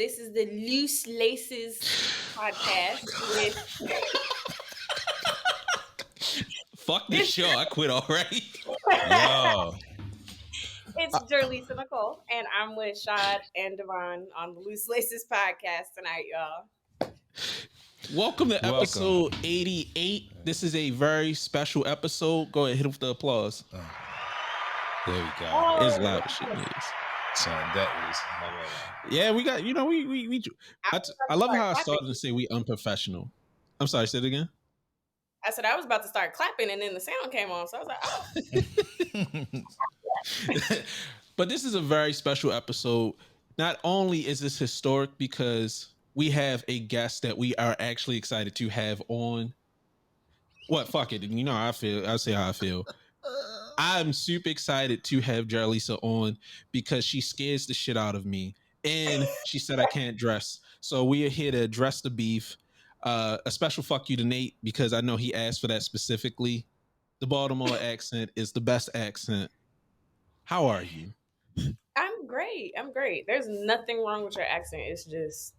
This is the Loose Laces podcast with Fuck this show. I quit already. Yo. it's JerLisa Nicole, and I'm with Shad and Devon on the Loose Laces podcast tonight, y'all. Welcome to episode 88. This is a very special episode. Go ahead, hit with the applause. There we go. It's loud as shit, niggas. Son, that is Yeah, we got, I love how I started to say we unprofessional. I'm sorry, say it again. I said I was about to start clapping, and then the sound came on, so I was like, oh. But this is a very special episode. Not only is this historic because we have a guest that we are actually excited to have on. What? Fuck it. You know how I feel. I'll say how I feel. I'm super excited to have JerLisa on because she scares the shit out of me. And she said I can't dress. So we are here to address the beef. A special fuck you to Nate because I know he asked for that specifically. The Baltimore accent is the best accent. How are you? I'm great. There's nothing wrong with your accent. It's just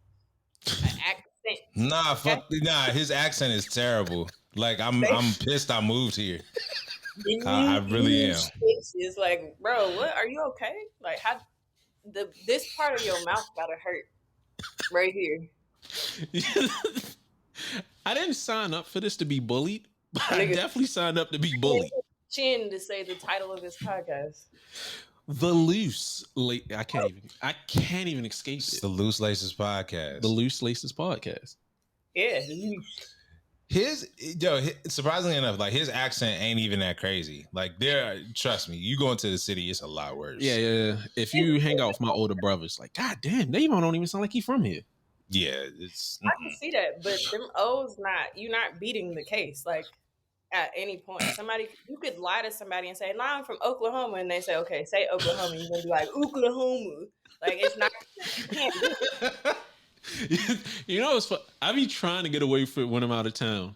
an accent. Nah, his accent is terrible. Like I'm pissed I moved here. I really am. It's like, bro, what? Are you okay? Like, how this part of your mouth gotta hurt right here. I didn't sign up for this to be bullied, but I definitely signed up to be bullied. Chin to say the title of this podcast. The Loose I can't even escape it. It's the Loose Laces podcast. The Loose Laces podcast. Yeah. Surprisingly enough, like his accent ain't even that crazy. Like trust me, you go into the city, it's a lot worse. Yeah. If you hang out with my older brothers, like, God damn, they don't even sound like he from here. Yeah, it's. I can see that, but them O's you're not beating the case. Like at any point, you could lie to somebody and say, "No, I'm from Oklahoma," and they say, "Okay, say Oklahoma." You're gonna be like, "Oklahoma." Like it's not. You can't do it. You know, it's fun. I be trying to get away from it when I'm out of town,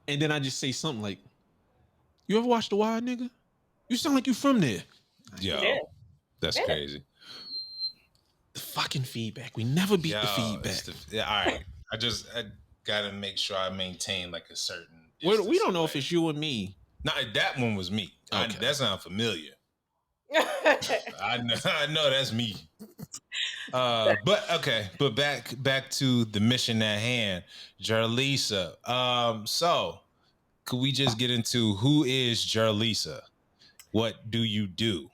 and then I just say something like, "You ever watch The Wire, nigga? You sound like you from there." Yo, yeah. That's crazy. The fucking feedback. We never beat the feedback. All right. I gotta make sure I maintain like a certain. We don't know if it's you and me. No, that one was me. Okay. That sounds familiar. I know that's me. But back to the mission at hand, JerLisa. So could we just get into who is JerLisa? What do you do?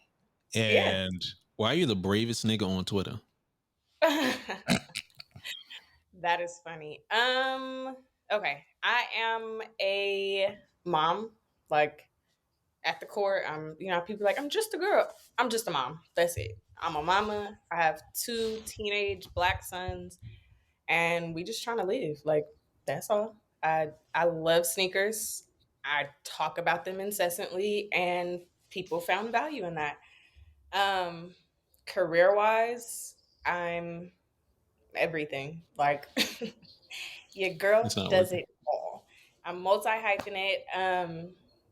And why are you the bravest nigga on Twitter? That is funny. Okay. I am a mom. Like at the core, people are like, I'm just a girl. I'm just a mom. That's it. I'm a mama. I have 2 teenage black sons, and we just trying to live. Like that's all. I love sneakers. I talk about them incessantly, and people found value in that. Career-wise, I'm everything. Like your girl does it all. I'm multi-hyphenate.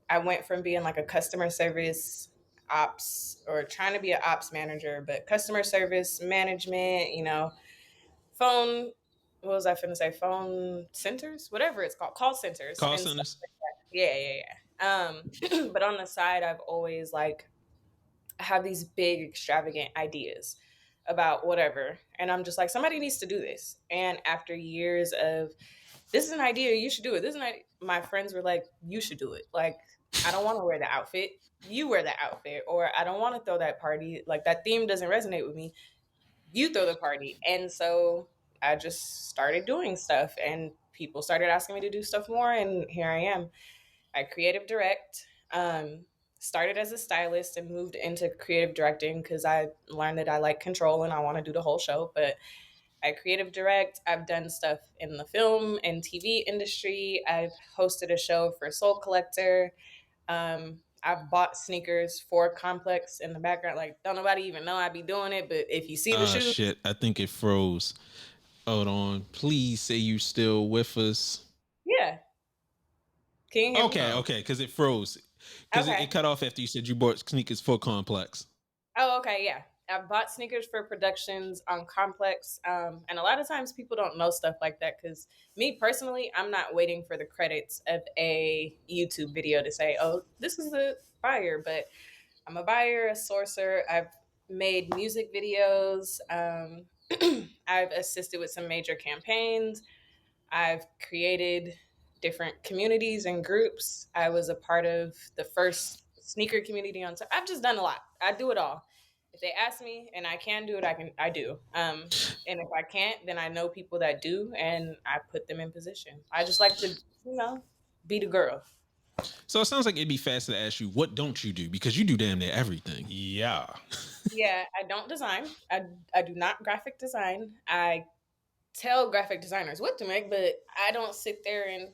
I went from being like a customer service ops or trying to be an ops manager, but customer service management, phone, what was I finna say? Phone centers, whatever it's called, call centers. Call centers. Yeah. But on the side, I've always have these big extravagant ideas about whatever. And I'm just like, somebody needs to do this. And after years of, this is an idea, you should do it. My friends were like, you should do it. Like, I don't want to wear the outfit. You wear the outfit. Or I don't want to throw that party. Like that theme doesn't resonate with me. You throw the party. And so I just started doing stuff and people started asking me to do stuff more. And here I am. I creative direct. Started as a stylist and moved into creative directing because I learned that I like control and I want to do the whole show. But I creative direct. I've done stuff in the film and TV industry. I've hosted a show for Soul Collector. I've bought sneakers for Complex in the background. Like, don't nobody even know I be doing it. But if you see the shoe. Shit, I think it froze. Hold on. Please say you still with us. Yeah. Can you hear me? Okay, because it froze. Because it cut off after you said you bought sneakers for Complex. Oh, okay, yeah. I've bought sneakers for productions on Complex, and a lot of times people don't know stuff like that because me personally, I'm not waiting for the credits of a YouTube video to say, "Oh, this is the buyer," but I'm a buyer, a sourcer. I've made music videos. I've assisted with some major campaigns. I've created different communities and groups. I was a part of the first sneaker community on. I've just done a lot. I do it all. If they ask me and I can do it, I do. And if I can't, then I know people that do, and I put them in position. I just like to, be the girl. So it sounds like it'd be faster to ask you, what don't you do? Because you do damn near everything. Yeah. Yeah, I don't design. I do not graphic design. I tell graphic designers what to make, but I don't sit there and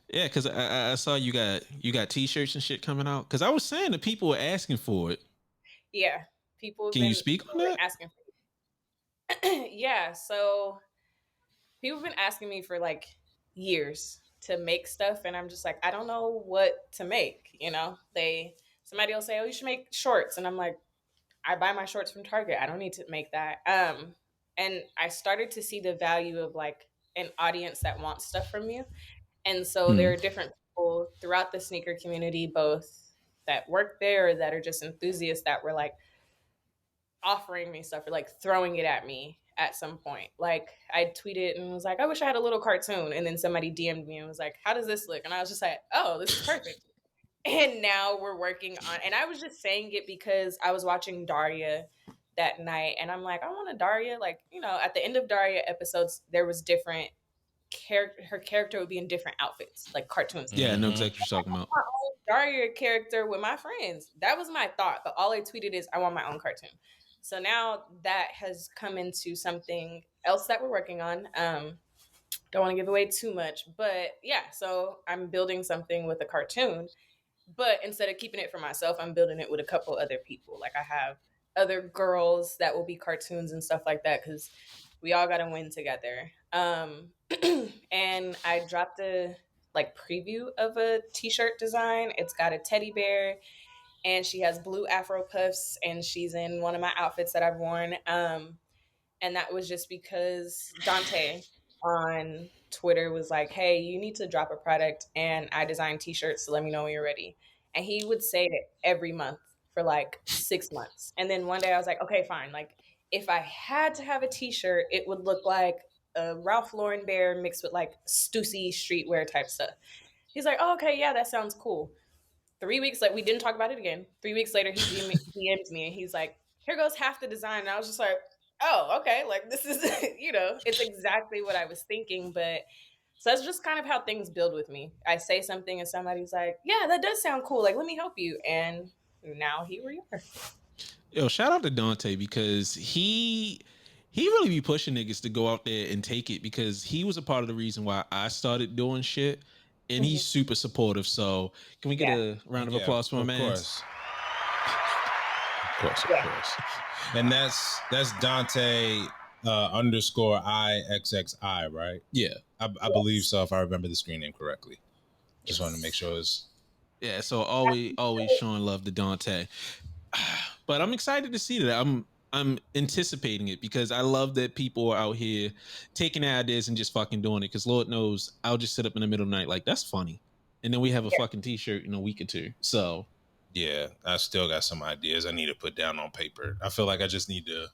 Yeah, because I saw you got t-shirts and shit coming out. Because I was saying that people were asking for it. yeah. People have Can you been speak on that? asking for it. Yeah, so people have been asking me for like years to make stuff, and I'm just like, I don't know what to make. Somebody will say, "Oh, you should make shorts," and I'm like, I buy my shorts from Target. I don't need to make that. And I started to see the value of like an audience that wants stuff from you. And so there Hmm. are different people throughout the sneaker community, both that work there or that are just enthusiasts that were like offering me stuff or like throwing it at me at some point. Like I tweeted and was like, I wish I had a little cartoon. And then somebody DM'd me and was like, how does this look? And I was just like, oh, this is perfect. And now we're working on, and I was just saying it because I was watching Daria that night, and I'm like, I want a Daria. Like, at the end of Daria episodes, there was different character. Her character would be in different outfits, like cartoon style. Yeah, I know Mm-hmm. exactly what you're talking about. My own Daria character with my friends. That was my thought, but all I tweeted is, I want my own cartoon. So now that has come into something else that we're working on. Don't want to give away too much, but yeah. So I'm building something with a cartoon, but instead of keeping it for myself, I'm building it with a couple other people. Like I have other girls that will be cartoons and stuff like that because we all got to win together. And I dropped a like preview of a t-shirt design. It's got a teddy bear, and she has blue afro puffs, and she's in one of my outfits that I've worn. And that was just because Dante on Twitter was like, "Hey, you need to drop a product, and I design T-shirts. So let me know when you're ready." And he would say it every month for like 6 months, and then one day I was like, "Okay, fine. Like, if I had to have a T-shirt, it would look like a Ralph Lauren bear mixed with like Stussy streetwear type stuff." He's like, "Oh, okay, yeah, that sounds cool." 3 weeks later, we didn't talk about it again. 3 weeks later, he DMs me and he's like, "Here goes half the design." And I was just like, "Oh, okay." Like this is, it's exactly what I was thinking. But so that's just kind of how things build with me. I say something and somebody's like, "Yeah, that does sound cool. Like, let me help you." And now here we are. Yo, shout out to Dante because he really be pushing niggas to go out there and take it because he was a part of the reason why I started doing shit, and he's Mhm. super supportive. So can we get Yeah. a round of Yeah, applause for my of man? course. Of course, of Yeah. course. And that's Dante underscore IXXI, right? Yeah, I believe so if I remember the screen name correctly. Just wanted to make sure it's yeah. So always showing love to Dante. But I'm excited to see that. I'm anticipating it because I love that people are out here taking ideas and just fucking doing it. Because Lord knows I'll just sit up in the middle of the night like that's funny, and then we have a fucking t-shirt in a week or two. So yeah, I still got some ideas I need to put down on paper. I feel like I just need to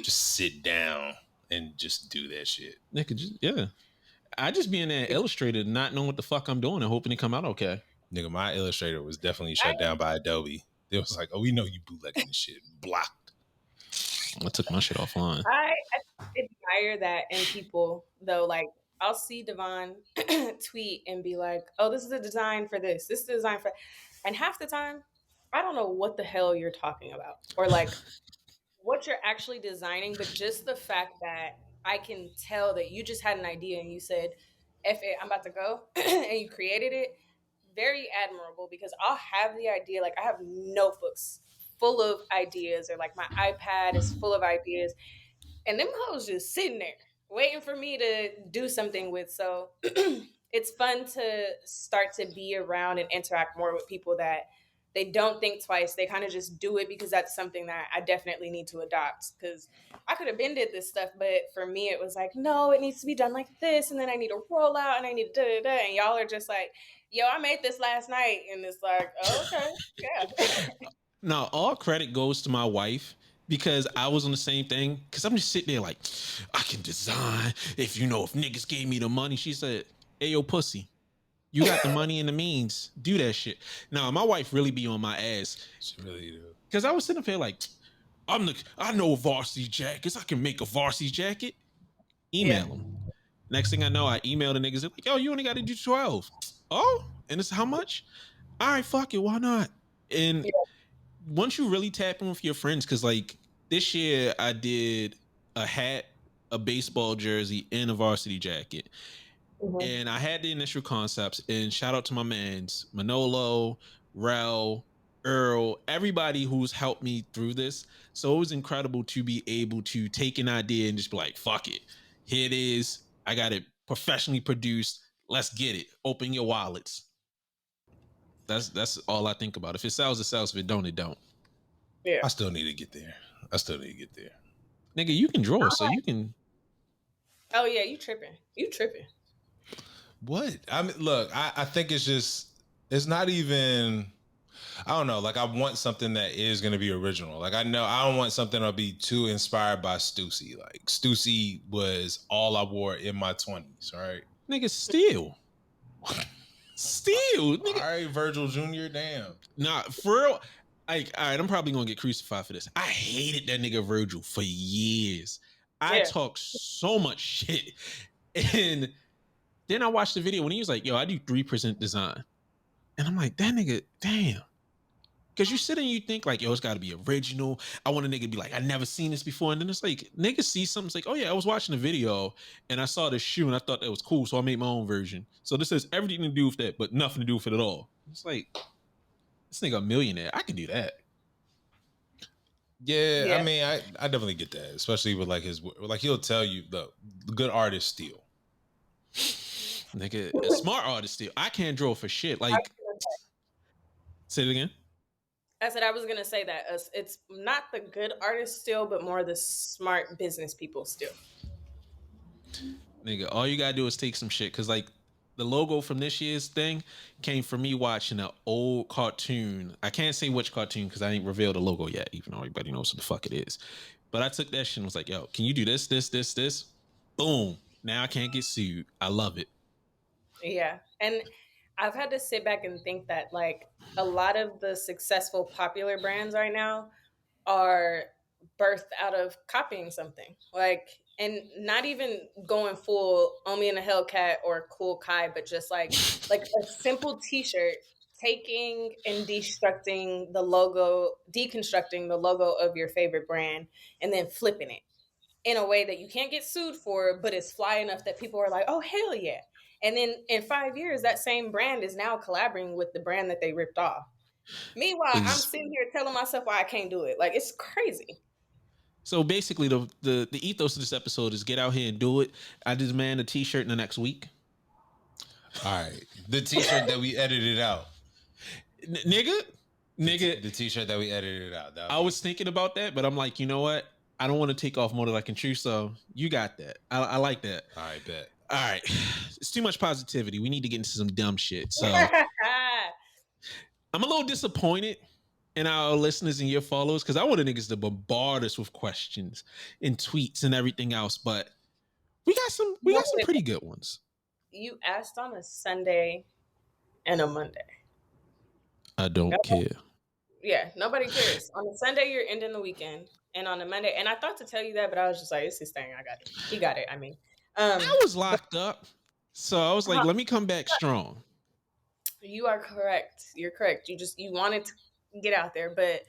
just sit down and just do that shit. they could just I just being an illustrator, not knowing what the fuck I'm doing and hoping it come out okay. Nigga, my Illustrator was definitely I, shut down by Adobe. It was like, oh, we know you bootlegging this shit. Blocked. I took my shit offline. I admire that in people though. Like I'll see Devon tweet and be like, "Oh, this is a design for this. This is the design for," and half the time, I don't know what the hell you're talking about, or like what you're actually designing. But just the fact that I can tell that you just had an idea and you said, "F it, I'm about to go," and you created it. Very admirable because I'll have the idea. Like I have notebooks full of ideas, or like my iPad is full of ideas, and them hoes just sitting there waiting for me to do something with. So it's fun to start to be around and interact more with people that they don't think twice. They kind of just do it because that's something that I definitely need to adopt. Because I could have been did this stuff, but for me, it was like, no, it needs to be done like this, and then I need a rollout, and I need da da da. And y'all are just like, yo, I made this last night, and it's like, oh, okay, yeah, Now, all credit goes to my wife because I was on the same thing. Because I'm just sitting there like, I can design. If niggas gave me the money, she said, "Hey, yo, pussy, you got the money and the means. Do that shit." Now, my wife really be on my ass. She really do. Because I was sitting up here like, I know varsity jackets. I can make a varsity jacket. yeah, Email them. Next thing I know, I email the niggas like, yo, you only got to do 12. Oh, and it's how much? All right, fuck it. Why not? And yeah. once you really tap in with your friends, because like this year I did a hat, a baseball jersey, and a varsity jacket. Mm-hmm. And I had the initial concepts. And shout out to my mans, Manolo, Rel, Earl, everybody who's helped me through this. So it was incredible to be able to take an idea and just be like, fuck it. Here it is. I got it professionally produced. Let's get it. Open your wallets. That's all I think about. If it sells, it sells. If it don't, it don't. Yeah. I still need to get there. Nigga, you can draw, so you can. Oh yeah, you tripping? You tripping? What? I mean, look, I think it's not even. I don't know. Like, I want something that is going to be original. Like, I don't want something that'll be too inspired by Stussy. Like, Stussy was all I wore in my 20s, right? Nigga, steal. Steal. All Nigga. right, Virgil Jr., damn. Nah, for real. Like, all right, I'm probably gonna get crucified for this. I hated that nigga Virgil for years. I Yeah. talked so much shit. And then I watched the video when he was like, yo, I do 3% design. And I'm like, that nigga, damn. Because you sit and you think like, yo, it's got to be original. I want a nigga to be like, I never seen this before. And then it's like, niggas see something. It's like, oh yeah, I was watching a video and I saw this shoe and I thought that was cool. So I made my own version. So this has everything to do with that, but nothing to do with it at all. It's like, this nigga a millionaire. I can do that. Yeah, Yeah. I mean, I definitely get that, especially with like he'll tell you the good artists steal. Nigga, a smart artist still. I can't draw for shit. Like, say it again. I said I was gonna say that it's not the good artists still, but more the smart business people still. Nigga, all you gotta do is take some shit. Cause like the logo from this year's thing came from me watching an old cartoon. I can't say which cartoon because I ain't revealed the logo yet, even though everybody knows what the fuck it is. But I took that shit and was like, yo, can you do this, this, this, this? Boom. Now I can't get sued. I love it. Yeah. And I've had to sit back and think that like a lot of the successful popular brands right now are birthed out of copying something. Like, and not even going full Omi and a Hellcat or Cool Kai, but just like a simple t-shirt taking and deconstructing the logo of your favorite brand and then flipping it in a way that you can't get sued for, but it's fly enough that people are like, oh, hell yeah. And then in 5 years, that same brand is now collaborating with the brand that they ripped off. Meanwhile, I'm sitting here telling myself why I can't do it. Like, it's crazy. So basically, the ethos of this episode is get out here and do it. I demand a t-shirt in the next week. All right, the t-shirt that we edited out, nigga. The t-shirt that we edited out. I was thinking about that, but I'm like, you know what? I don't want to take off more than I can chew. So you got that. I like that. All right, bet. All right, it's too much positivity. We need to get into some dumb shit. So I'm a little disappointed in our listeners and your followers because I wanted niggas to bombard us with questions and tweets and everything else, but we got some pretty good ones. You asked on a Sunday and a Monday. I don't care. Yeah, nobody cares. On a Sunday, you're ending the weekend, and on a Monday, and I thought to tell you that, but I was just like, it's his thing. I got it. He got it. I mean, I was locked up, so I was like, let me come back strong. You are correct. You're correct. You wanted to get out there, but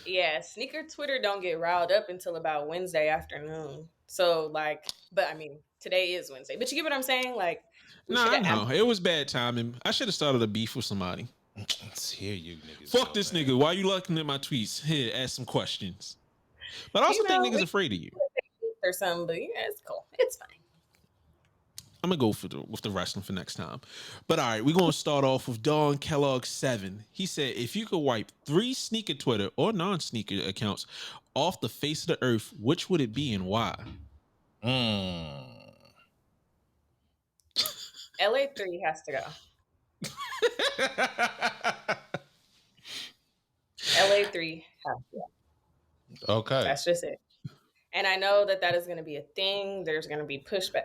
yeah, sneaker Twitter don't get riled up until about Wednesday afternoon. So like, but I mean, today is Wednesday. But you get what I'm saying? Like, I know it was bad timing. I should have started a beef with somebody. Let's hear you niggas. Fuck this nigga. Why you looking at my tweets? Here, ask some questions. But I also think niggas afraid of you or something. But yeah, it's cool. It's fine. I'm gonna go with the wrestling for next time. But all right, we're gonna start off with Don Kellogg 7. He said, if you could wipe 3 sneaker Twitter or non-sneaker accounts off the face of the earth, which would it be and why? LA3 has to go. LA3 has to go. Okay. That's just it. And I know that is going to be a thing. There's going to be pushback.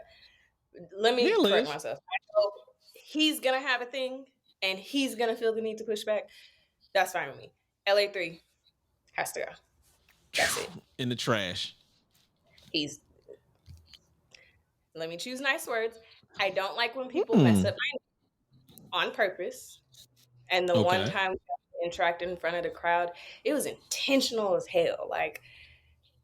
Let me correct myself. I know he's going to have a thing and he's going to feel the need to push back. That's fine with me. LA3 has to go. That's it. In the trash. Let me choose nice words. I don't like when people mess up my on purpose. And the one time we interacted in front of the crowd, it was intentional as hell. Like,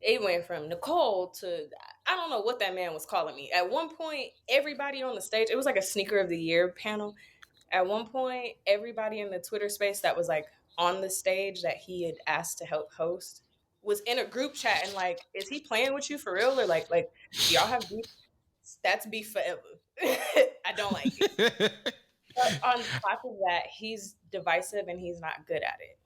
it went from Nicole to, I don't know what that man was calling me. At one point, everybody on the stage, it was like a sneaker of the year panel. At one point, everybody in the Twitter space that was like on the stage that he had asked to help host was in a group chat and like, is he playing with you for real? Or like do y'all have beef? That's beef forever. I don't like it. But on top of that, he's divisive and he's not good at it.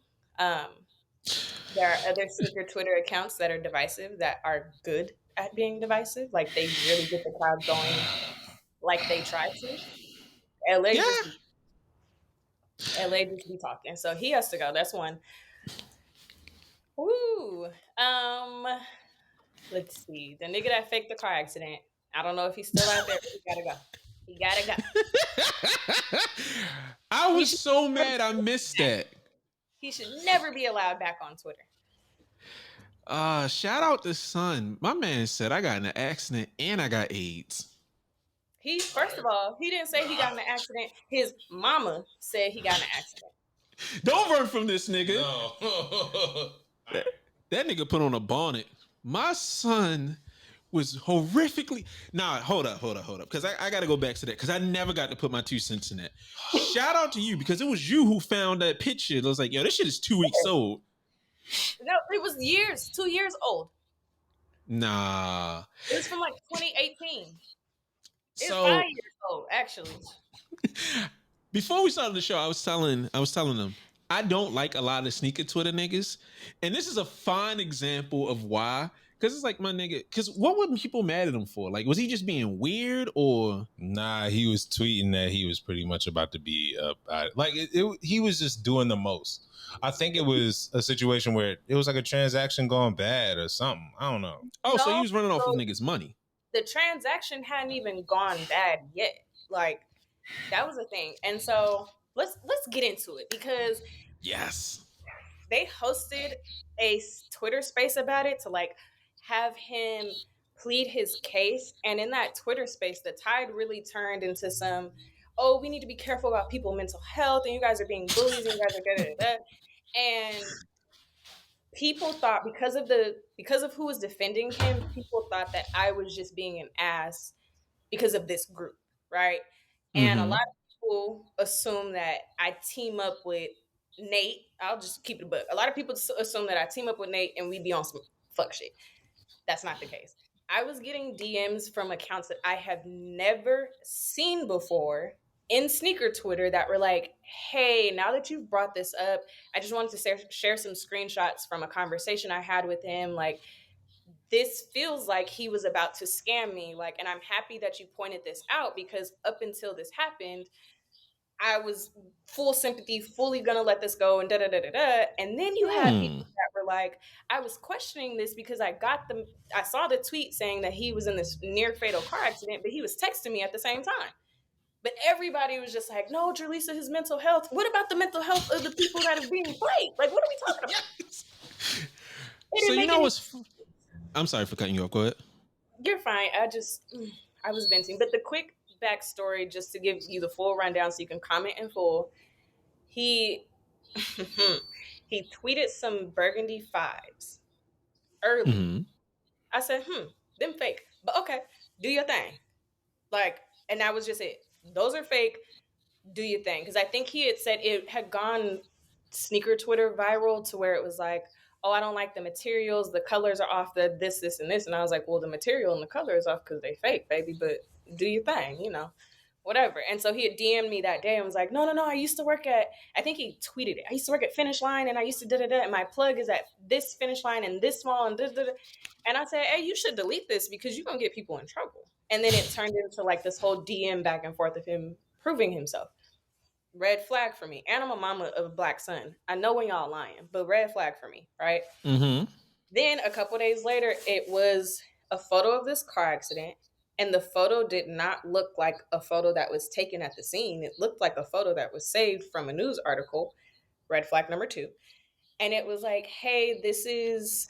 There are other sneaker Twitter accounts that are divisive that are good at being divisive. Like, they really get the crowd going like they try to. LA just be talking. So he has to go. That's one. Woo. Let's see. The nigga that faked the car accident. I don't know if he's still out there, but he gotta go. He gotta go. I was so mad I missed that. He should never be allowed back on Twitter. Shout out to Son. My man said I got in an accident and I got AIDS. First of all, he didn't say he got in an accident. His mama said he got in an accident. Don't run from this nigga. No. That nigga put on a bonnet. My son was horrifically. Nah, hold up. Because I got to go back to that because I never got to put my 2 cents in that. Shout out to you because it was you who found that picture. It was like, yo, this shit is 2 weeks old. No, it was 2 years old. Nah. It was from like 2018. It's 5 years old, actually. Before we started the show, I was telling them I don't like a lot of sneaker Twitter niggas, and this is a fine example of why. Because it's like, my nigga, because what were people mad at him for? Like, was he just being weird or? Nah, he was tweeting that he was pretty much about to be like he was just doing the most. I think it was a situation where it was like a transaction going bad or something. I don't know. Oh, so he was running off of niggas' money. The transaction hadn't even gone bad yet. Like, that was a thing. And so let's get into it because yes, they hosted a Twitter space about it to like have him plead his case. And in that Twitter space, the tide really turned into some, oh, we need to be careful about people's mental health and you guys are being bullies and you guys are da-da-da-da. And people thought because of who was defending him, people thought that I was just being an ass because of this group, right? And a lot of people assume that I team up with Nate. I'll just keep it a book. A lot of people assume that I team up with Nate and we be on some fuck shit. That's not the case. I was getting DMs from accounts that I have never seen before in sneaker Twitter that were like, hey, now that you've brought this up, I just wanted to share some screenshots from a conversation I had with him. Like, this feels like he was about to scam me. Like, and I'm happy that you pointed this out because up until this happened, I was full sympathy, fully gonna let this go and da-da-da-da-da. And then you had people that were like, I was questioning this because I saw the tweet saying that he was in this near fatal car accident, but he was texting me at the same time. But everybody was just like, no, JerLisa, his mental health. What about the mental health of the people that are being played? Like, what are we talking about? So you know what's... I'm sorry for cutting you off. Go ahead. You're fine. I was venting. But the quick backstory, just to give you the full rundown so you can comment in full, he tweeted some burgundy 5s early. I said, them fake. But okay, do your thing. Like, and that was just it. Those are fake. Do your thing. Because I think he had said it had gone sneaker Twitter viral to where it was like, oh, I don't like the materials, the colors are off, the this, and this. And I was like, well, the material and the color is off because they fake, baby, but do your thing, whatever. And so he had DM'd me that day and was like, no, I used to work at, I think he tweeted it. I used to work at Finish Line and I used to da-da-da, and my plug is at this Finish Line and this small and da-da-da. And I said, hey, you should delete this because you're going to get people in trouble. And then it turned into like this whole DM back and forth of him proving himself. Red flag for me. And I'm a mama of a black son. I know when y'all lying, but red flag for me, right? Mm-hmm. Then a couple days later, it was a photo of this car accident. And the photo did not look like a photo that was taken at the scene. It looked like a photo that was saved from a news article. Red flag number 2. And it was like, hey, this is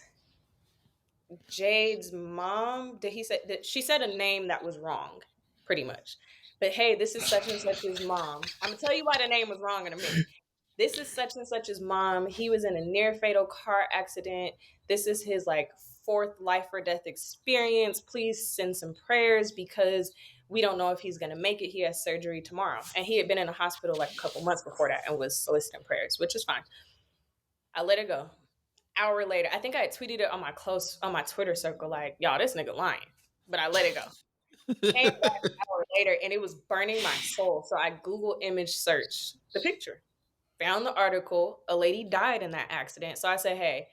Jade's mom. Did he say that she said a name that was wrong, pretty much. But hey, this is such and such's mom. I'm gonna tell you why the name was wrong in a minute. This is such and such's mom. He was in a near fatal car accident. This is his like 4th life or death experience. Please send some prayers because we don't know if he's gonna make it. He has surgery tomorrow. And he had been in a hospital like a couple months before that and was soliciting prayers, which is fine. I let it go. Hour later, I think I had tweeted it on my Twitter circle, like, y'all, this nigga lying. But I let it go. Came back an hour later and it was burning my soul. So I Google image searched the picture, found the article. A lady died in that accident. So I said, hey,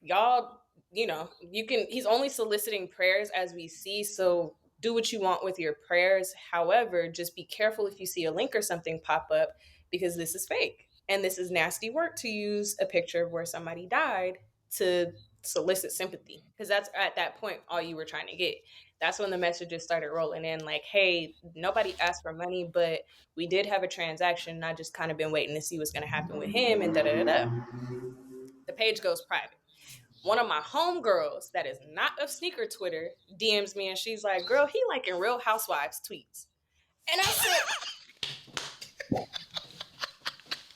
y'all, he's only soliciting prayers as we see. So do what you want with your prayers. However, just be careful if you see a link or something pop up because this is fake. And this is nasty work to use a picture of where somebody died to solicit sympathy. Because that's at that point all you were trying to get. That's when the messages started rolling in like, hey, nobody asked for money, but we did have a transaction. And I just kind of been waiting to see what's going to happen with him and da-da-da-da. The page goes private. One of my homegirls that is not of sneaker Twitter DMs me and she's like, girl, he liking Real Housewives tweets. And I said,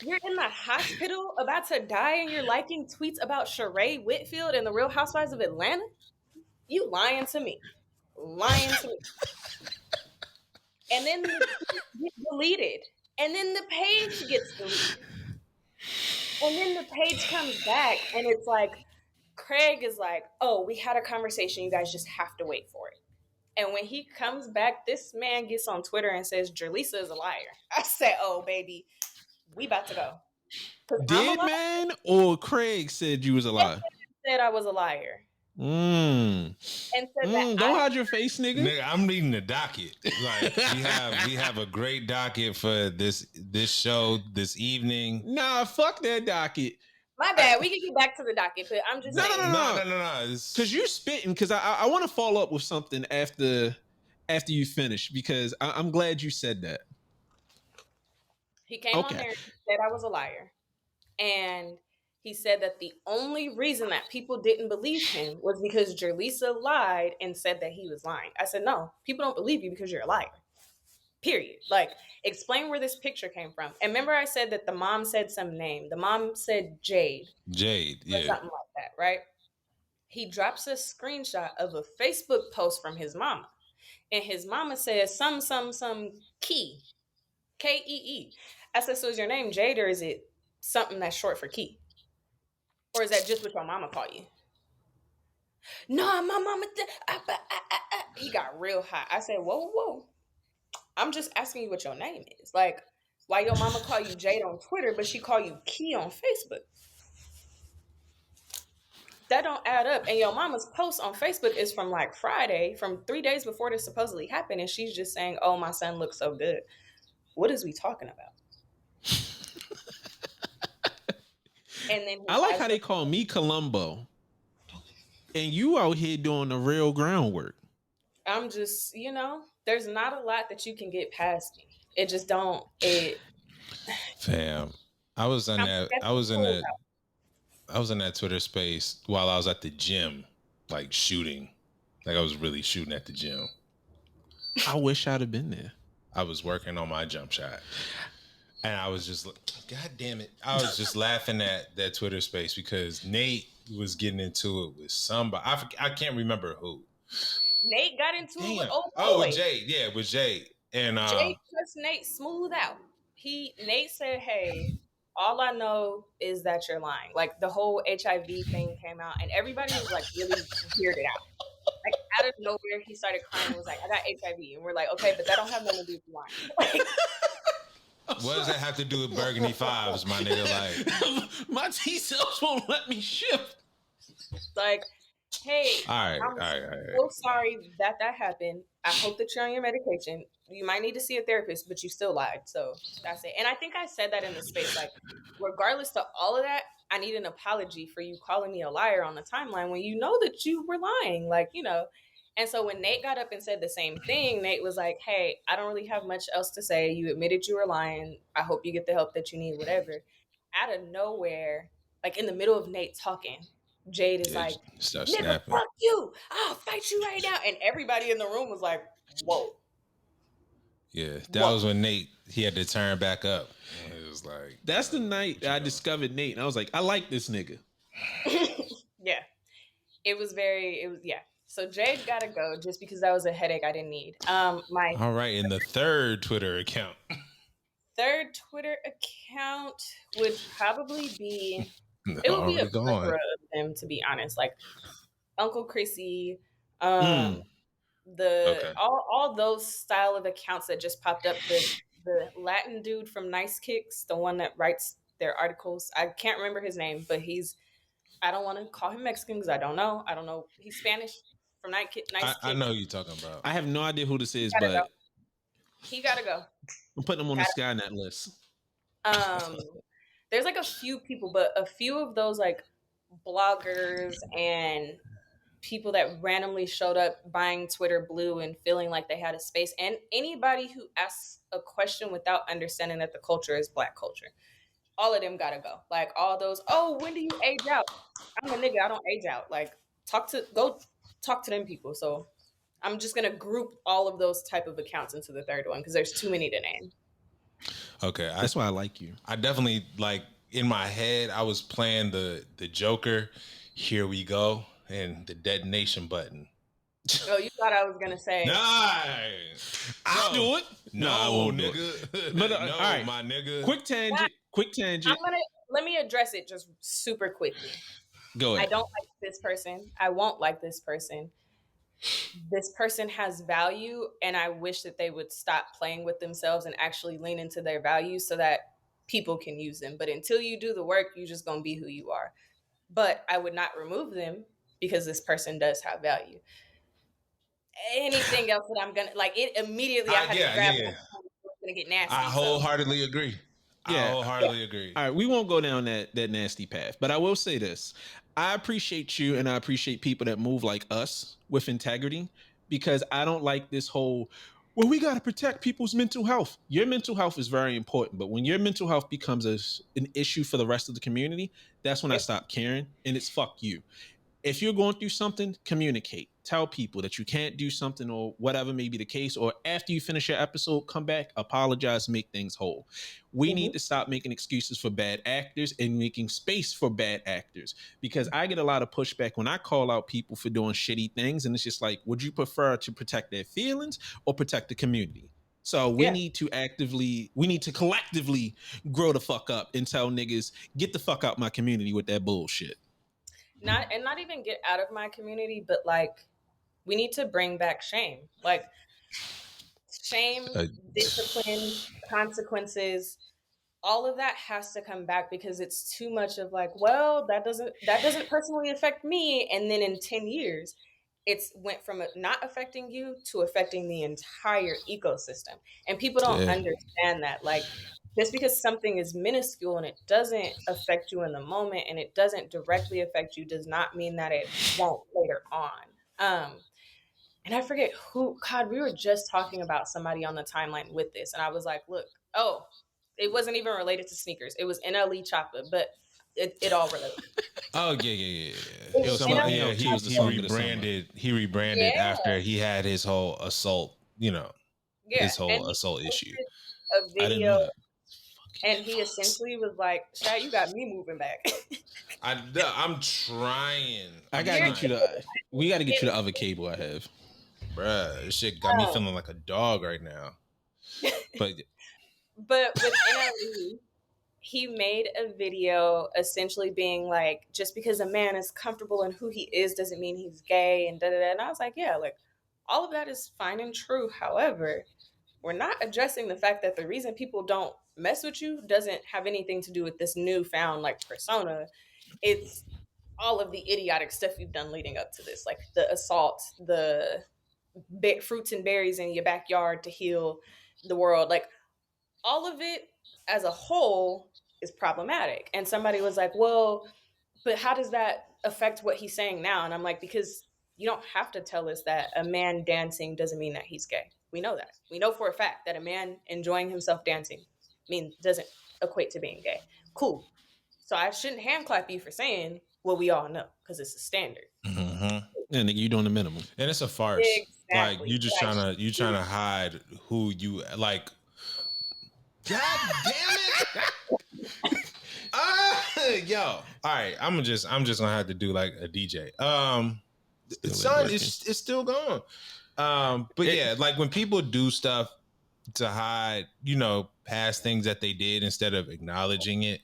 you're in the hospital about to die and you're liking tweets about Sheree Whitfield and the Real Housewives of Atlanta? You lying to me. Lying to me. And then the tweet gets deleted. And then the page gets deleted. And then the page comes back and it's like, Craig is like, oh, we had a conversation. You guys just have to wait for it. And when he comes back, this man gets on Twitter and says, JerLisa is a liar. I said, oh, baby, we about to go. Did man or Craig said you was a liar? Said I was a liar. And said that don't hide your face, nigga. Nigga, I'm reading the docket. Like we have a great docket for this show this evening. Nah, fuck that docket. My bad. We can get back to the docket, but I'm just saying. No. Because you're spitting. Because I want to follow up with something after you finish. Because I'm glad you said that. He came on there and said I was a liar. And he said that the only reason that people didn't believe him was because JerLisa lied and said that he was lying. I said, no, people don't believe you because you're a liar. Period. Like, explain where this picture came from. And remember I said that the mom said some name. The mom said Jade. Jade, yeah. Or something like that, right? He drops a screenshot of a Facebook post from his mama. And his mama says some Key. K-E-E. I said, so is your name Jade or is it something that's short for Key? Or is that just what your mama call you? No, my mama. He got real hot. I said, whoa. I'm just asking you what your name is. Like, why your mama call you Jade on Twitter, but she call you Key on Facebook? That don't add up. And your mama's post on Facebook is from like Friday, from 3 days before this supposedly happened. And she's just saying, oh, my son looks so good. What is we talking about? And then I like how they call me Columbo. And you out here doing the real groundwork. I'm just, there's not a lot that you can get past me. It just don't. Fam, I was in that Twitter space while I was at the gym, like shooting. Like I was really shooting at the gym. I wish I'd have been there. I was working on my jump shot. And I was just, God damn it. I was just laughing at that Twitter space because Nate was getting into it with somebody. I can't remember who. Nate got into it with old boy. With Jade. Yeah, with Jade. And Jade cussed Nate smooth out. Nate said, hey, all I know is that you're lying. Like the whole HIV thing came out, and everybody was like really weirded out. Like out of nowhere, he started crying and was like, "I got HIV," and we're like, "Okay, but that don't have nothing to do with lying." Like, What does that have to do with Burgundy Fives, my nigga? Like, my T cells won't let me shift. like, hey, all I'm right. so sorry that happened. I hope that you're on your medication. You might need to see a therapist, but you still lied. So that's it. And I think I said that in the space. Like, regardless to all of that, I need an apology for you calling me a liar on the timeline when you know that you were lying. Like, you know. And so when Nate got up and said the same thing, Nate was like, "Hey, I don't really have much else to say. You admitted you were lying. I hope you get the help that you need, whatever." Out of nowhere, like in the middle of Nate talking, Jade is Yeah, like, start "Nigga, snapping. fuck you. I'll fight you right now." And everybody in the room was like, "Whoa." Yeah, that Whoa. was when Nate, he had to turn back up. And it was like, That's the night I discovered Nate, and I was like, I like this nigga. Yeah. It was yeah. So Jade gotta go just because that was a headache I didn't need. My all right, in the third Twitter account. third Twitter account would probably be, it would be a Already gone. plethora of them, to be honest. Like Uncle Chrissy, um, Okay. all those style of accounts that just popped up. The Latin dude from Nice Kicks, the one that writes their articles. I can't remember his name, but I don't want to call him Mexican because I don't know. I don't know. He's Spanish from Nice I Kicks. know who you're talking about. I have no idea who this He is, gotta go. but He gotta go. I'm putting him on the Skynet list. Um, there's like a few people, but a few of those like bloggers and people that randomly showed up buying Twitter Blue and feeling like they had a space, and anybody who asks a question without understanding that the culture is Black culture. All of them gotta go. Like all those, "Oh, when do you age out?" I'm a nigga, I don't age out. Like go talk to them people. So I'm just gonna group all of those type of accounts into the third one because there's too many to name. Okay, That's why I like you. I definitely, like, in my head, I was playing the Joker, "Here we go," and the detonation button. Oh, you thought I was gonna say, Nice. I'll do it. No, I won't do it. nigga. But no, all right, my nigga. quick tangent. I'm gonna let me address it just super quickly. Go I ahead. don't like this person. I won't like this person. This person has value, and I wish that they would stop playing with themselves and actually lean into their values so that people can use them. But until you do the work, you're just gonna be who you are. But I would not remove them because this person does have value. Anything else that I'm gonna like it immediately, I had to grab it. It's gonna get nasty. I wholeheartedly agree. Yeah. I wholeheartedly agree. All right, we won't go down that nasty path, but I will say this. I appreciate you and I appreciate people that move like us with integrity because I don't like this whole, well, we got to protect people's mental health. Your mental health is very important, but when your mental health becomes an issue for the rest of the community, that's when I stop caring, and it's fuck you. If you're going through something, communicate. Tell people that you can't do something or whatever may be the case. Or after you finish your episode, come back, apologize, make things whole. We need to stop making excuses for bad actors and making space for bad actors, because I get a lot of pushback when I call out people for doing shitty things. And it's just like, would you prefer to protect their feelings or protect the community? So we need to collectively grow the fuck up and tell niggas, get the fuck out my community with that bullshit. not even get out of my community, but like we need to bring back shame. Like shame, discipline, consequences, all of that has to come back because it's too much of like, well, that doesn't personally affect me, and then in 10 years it's went from not affecting you to affecting the entire ecosystem, and people don't understand that. Like just because something is minuscule and it doesn't affect you in the moment and it doesn't directly affect you does not mean that it won't later on. And I forget who, God, we were just talking about somebody on the timeline with this. And I was like, look, it wasn't even related to sneakers. It was NLE chocolate, but it all related. Oh yeah. It was somebody Yeah, else. he rebranded after he had his whole assault, his whole assault issue. A I didn't know video, that. and he essentially was like, "Shy, you got me moving back." I'm trying. We got to get you the other cable I have. Bruh, this shit got me feeling like a dog right now. But with NLE, he made a video essentially being like, just because a man is comfortable in who he is doesn't mean he's gay and da da da. And I was like, yeah, like all of that is fine and true. However, we're not addressing the fact that the reason people don't mess with you doesn't have anything to do with this newfound like persona. It's all of the idiotic stuff you've done leading up to this, like the assault, the fruits and berries in your backyard to heal the world. Like all of it as a whole is problematic. And somebody was like, well, but how does that affect what he's saying now? And I'm like, because you don't have to tell us that a man dancing doesn't mean that he's gay. We know that. We know for a fact that a man enjoying himself dancing doesn't equate to being gay. Cool. So I shouldn't hand clap you for saying what we all know because it's a standard. Mm-hmm. Yeah, nigga, you doing the minimum. And it's a farce. Like Exactly. you just trying to hide who you like. God damn it! Yo, all right. I'm just gonna have to do like a DJ. Son, it's still going. But yeah, like when people do stuff to hide, past things that they did instead of acknowledging it.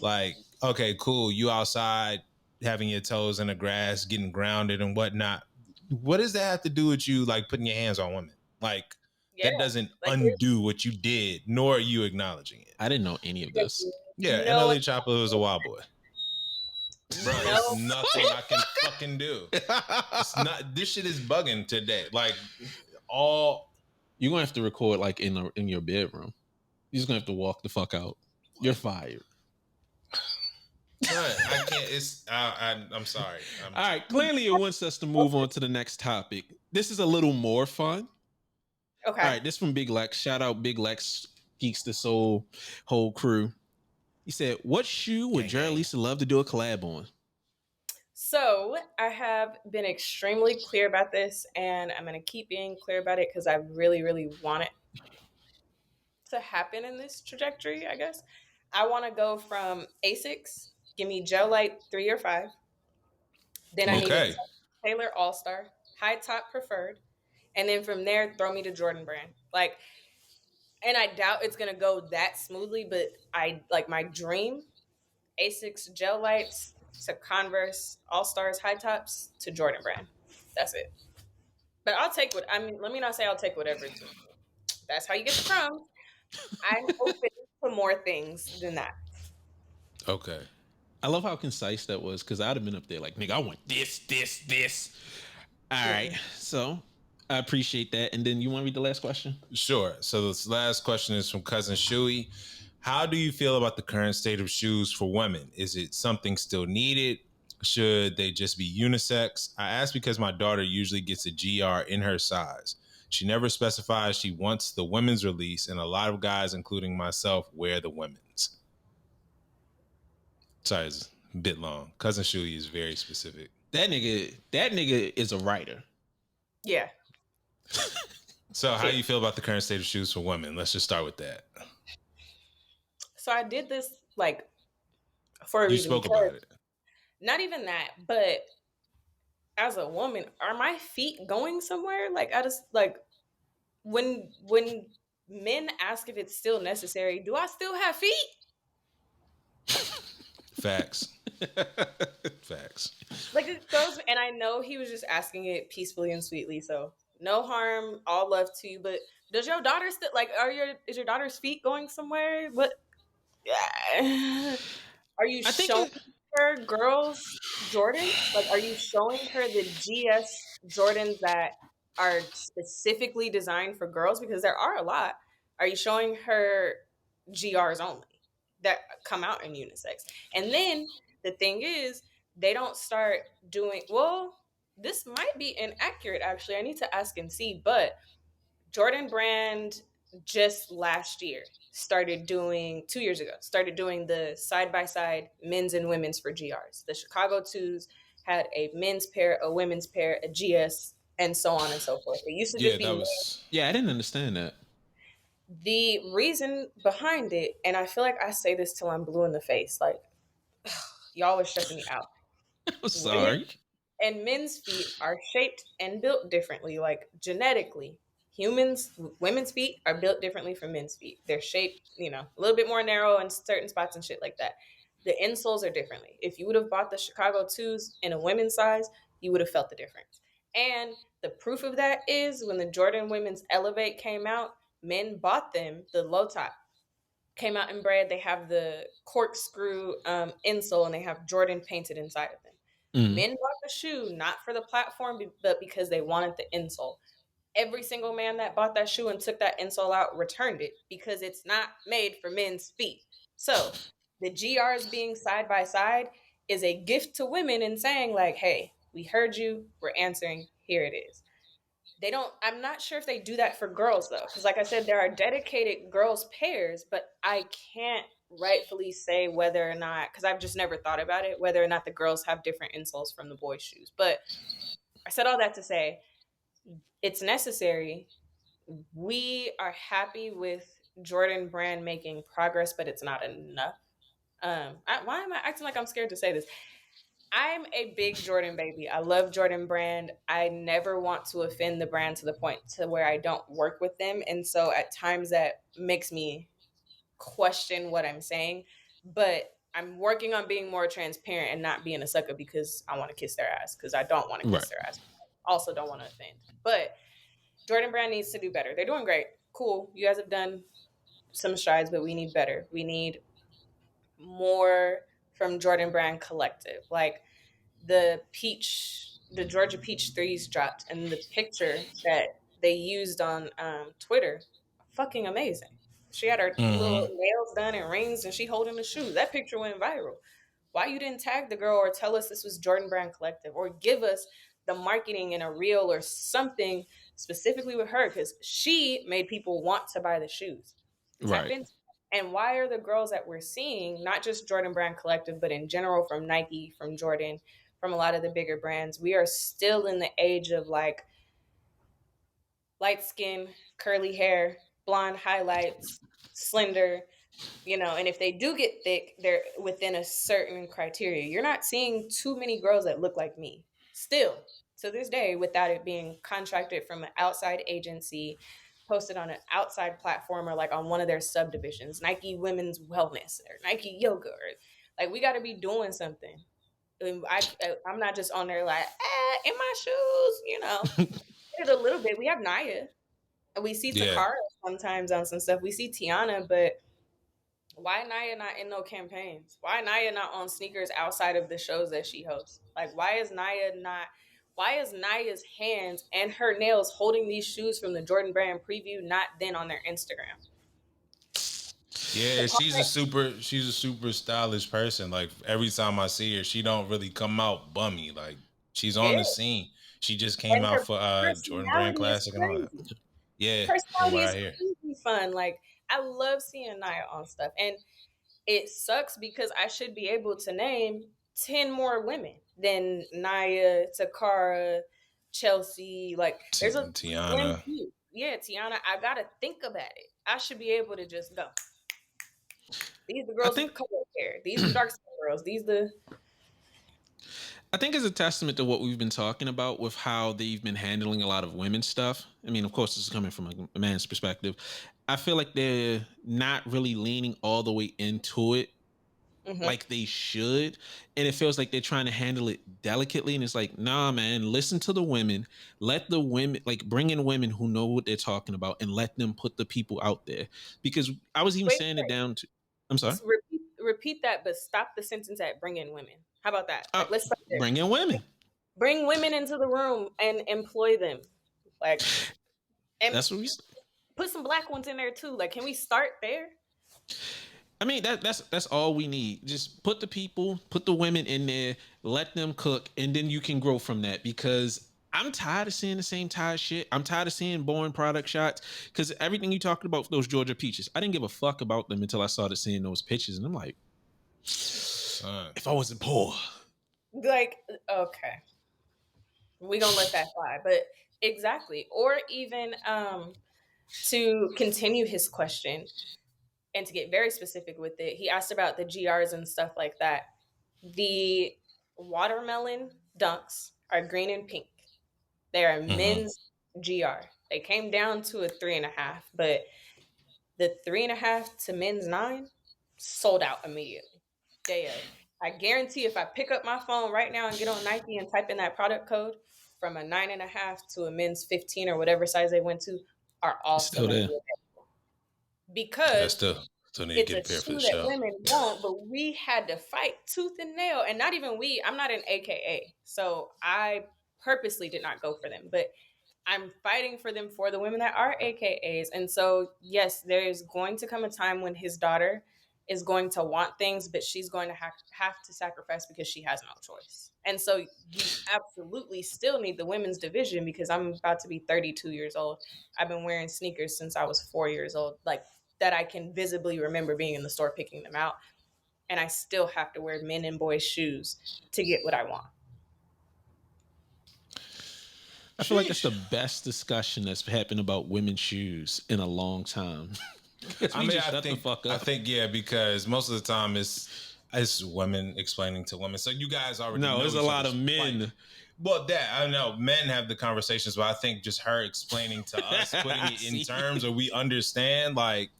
Like, okay, cool, you outside having your toes in the grass, getting grounded and whatnot. What does that have to do with you, like putting your hands on women? Like, Yeah. that doesn't Like, undo what you did, nor are you acknowledging it. I didn't know any of this. Yeah, No. NLE Chopper was a wild boy. Bro, there's nothing I can fucking do. It's not. This shit is bugging today. Like, all You're gonna have to record like in your bedroom. You're just gonna have to walk the fuck out. You're fired. I can't. It's. I'm sorry. All right. Clearly, it wants us to move on to the next topic. This is a little more fun. Okay. All right. This from Big Lex. Shout out Big Lex, Geeks the Soul, whole crew. He said, "What shoe would JerLisa love to do a collab on?" So I have been extremely clear about this, and I'm going to keep being clear about it because I really, really want it to happen in this trajectory, I guess. I want to go from Asics, give me Gel Light 3 or 5. Then I need a Taylor All-Star, high top preferred. And then from there, throw me to Jordan Brand. Like, and I doubt it's going to go that smoothly, but I like my dream, Asics Gel Lights to Converse All-Stars high tops to Jordan Brand. That's it. But I'll take let me not say I'll take whatever. That's how you get the crumbs. I'm open to more things than that. Okay. I love how concise that was because I'd have been up there like, nigga, I want this. All right. So I appreciate that. And then you want to read the last question? Sure. So this last question is from Cousin Shuey. How do you feel about the current state of shoes for women? Is it something still needed? Should they just be unisex? I ask because my daughter usually gets a GR in her size. She never specifies she wants the women's release, and a lot of guys, including myself, wear the women's. Sorry, it's a bit long. Cousin Shuey is very specific. That nigga is a writer. Yeah. So how do you feel about the current state of shoes for women? Let's just start with that. So I did this like for a reason. You spoke about it. Not even that, but as a woman, are my feet going somewhere? Like I just like when men ask if it's still necessary, do I still have feet? Facts. Facts. Like it goes, and I know he was just asking it peacefully and sweetly, so no harm, all love to you. But does your daughter still like? Is your daughter's feet going somewhere? What? Are you showing her girls Jordans? Like, are you showing her the GS Jordans that are specifically designed for girls? Because there are a lot. Are you showing her GRs only that come out in unisex? And then the thing is, they don't start doing, well, this might be inaccurate, actually. I need to ask and see, but Jordan Brand just last year started doing, 2 years ago, started doing the side-by-side men's and women's for GRs. The Chicago 2s had a men's pair, a women's pair, a GS, and so on and so forth. It used to just be... Yeah, I didn't understand that. The reason behind it, and I feel like I say this till I'm blue in the face, like, y'all are stressing me out. I'm sorry. And men's feet are shaped and built differently, like genetically. women's feet are built differently from men's feet. They're shaped, a little bit more narrow in certain spots and shit like that. The insoles are differently. If you would have bought the Chicago 2s in a women's size, you would have felt the difference. And the proof of that is when the Jordan Women's Elevate came out, men bought them, the low top came out in bread. They have the corkscrew insole and they have Jordan painted inside of them. Mm. Men bought the shoe not for the platform, but because they wanted the insole. Every single man that bought that shoe and took that insole out returned it because it's not made for men's feet. So the GRs being side by side is a gift to women and saying, like, hey, we heard you, we're answering, here it is. They don't, I'm not sure if they do that for girls though, because like I said, there are dedicated girls pairs, but I can't rightfully say whether or not, because I've just never thought about it, whether or not the girls have different insoles from the boys' shoes. But I said all that to say it's necessary. We are happy with Jordan Brand making progress, but it's not enough. Why am I acting like I'm scared to say this? I'm a big Jordan baby. I love Jordan Brand. I never want to offend the brand to the point to where I don't work with them. And so at times that makes me question what I'm saying. But I'm working on being more transparent and not being a sucker because I want to kiss their ass, because I don't want to Right. kiss their ass. Also don't want to offend. But Jordan Brand needs to do better. They're doing great. Cool. You guys have done some strides, but we need better. We need more from Jordan Brand Collective. Like the Georgia Peach threes dropped, and the picture that they used on Twitter, fucking amazing. She had her little Mm-hmm. nails done and rings, and she holding the shoe. That picture went viral. Why you didn't tag the girl or tell us this was Jordan Brand Collective or give us the marketing in a reel or something specifically with her? Because she made people want to buy the shoes. Tap Right. into. And why are the girls that we're seeing, not just Jordan Brand Collective, but in general from Nike, from Jordan, from a lot of the bigger brands, we are still in the age of like light skin, curly hair, blonde highlights, slender, and if they do get thick, they're within a certain criteria. You're not seeing too many girls that look like me still to this day without it being contracted from an outside agency, posted on an outside platform, or like on one of their subdivisions, Nike Women's Wellness or Nike Yoga, or like we got to be doing something. And I'm not just on there like, in my shoes, Did it a little bit. We have Naya and we see Yeah. Takara sometimes on some stuff. We see Tiana, but why Naya not in no campaigns? Why Naya not on sneakers outside of the shows that she hosts? Like, why is Naya's hands and her nails holding these shoes from the Jordan Brand preview not then on their Instagram? Yeah, she's a super stylish person. Like every time I see her, she don't really come out bummy. Like she's on Yeah. the scene. She just came And out her for Jordan Brand personality is Classic and all that. crazy. Yeah, from Personality what is I hear. crazy fun. Like, I love seeing Naya on stuff. And it sucks because I should be able to name 10 more women than Naya, Takara, Chelsea. Like, there's a slim Tiana. few. Yeah, Tiana, I gotta think about it. I should be able to just go. These are the I girls with think the color hair. These are the dark skin girls. I think it's a testament to what we've been talking about with how they've been handling a lot of women's stuff. I mean, of course, this is coming from a man's perspective. I feel like they're not really leaning all the way into it Mhm. like they should. And it feels like they're trying to handle it delicately. And it's like, nah, man, listen to the women. Let the women, like, bring in women who know what they're talking about and let them put the people out there. Because I was even Wait, saying it down to, I'm sorry. repeat that, but stop the sentence at bring in women. How about that? Uh, Like, let's start there. bring in women. Bring women into the room and employ them. Like, and That's what we. put some black ones in there too. Like, can we start there? I mean that's all we need. Just put the women in there, let them cook, and then you can grow from that. Because I'm tired of seeing the same tired shit. I'm tired of seeing boring product shots. Because everything you talked about those Georgia peaches, I didn't give a fuck about them until I started seeing those pictures, and I'm like, Son. if I wasn't poor. Like, okay, we gonna let that fly. But exactly, or even to continue his question and to get very specific with it, he asked about the GRs and stuff like that. The watermelon dunks are green and pink. They are Mm-hmm. men's GR. They came down to a 3.5, but the 3.5 to men's 9 sold out immediately. Day of. I guarantee if I pick up my phone right now and get on Nike and type in that product code, from a 9.5 to a men's 15 or whatever size they went to, are all It's still still going to there. be available. Yeah, Because still need to it's get a a pair for shoe the that show. women want, but we had to fight tooth and nail. And not even we, I'm not an AKA. So I purposely did not go for them. But I'm fighting for them for the women that are AKAs. And so, yes, there's going to come a time when his daughter is going to want things, but she's going to have to sacrifice because she has no choice. And so, we absolutely still need the women's division because I'm about to be 32 years old. I've been wearing sneakers since I was 4 years old, like that I can visibly remember being in the store picking them out. And I still have to wear men and boys' shoes to get what I want. I feel like that's the best discussion that's happened about women's shoes in a long time. Because we just shut the fuck I up. think yeah, because most of the time it's women explaining to women. So you guys already No, know there's a each lot other's of men. plight. Well, that I know men have the conversations, but I think just her explaining to us, putting it in See? terms or we understand, like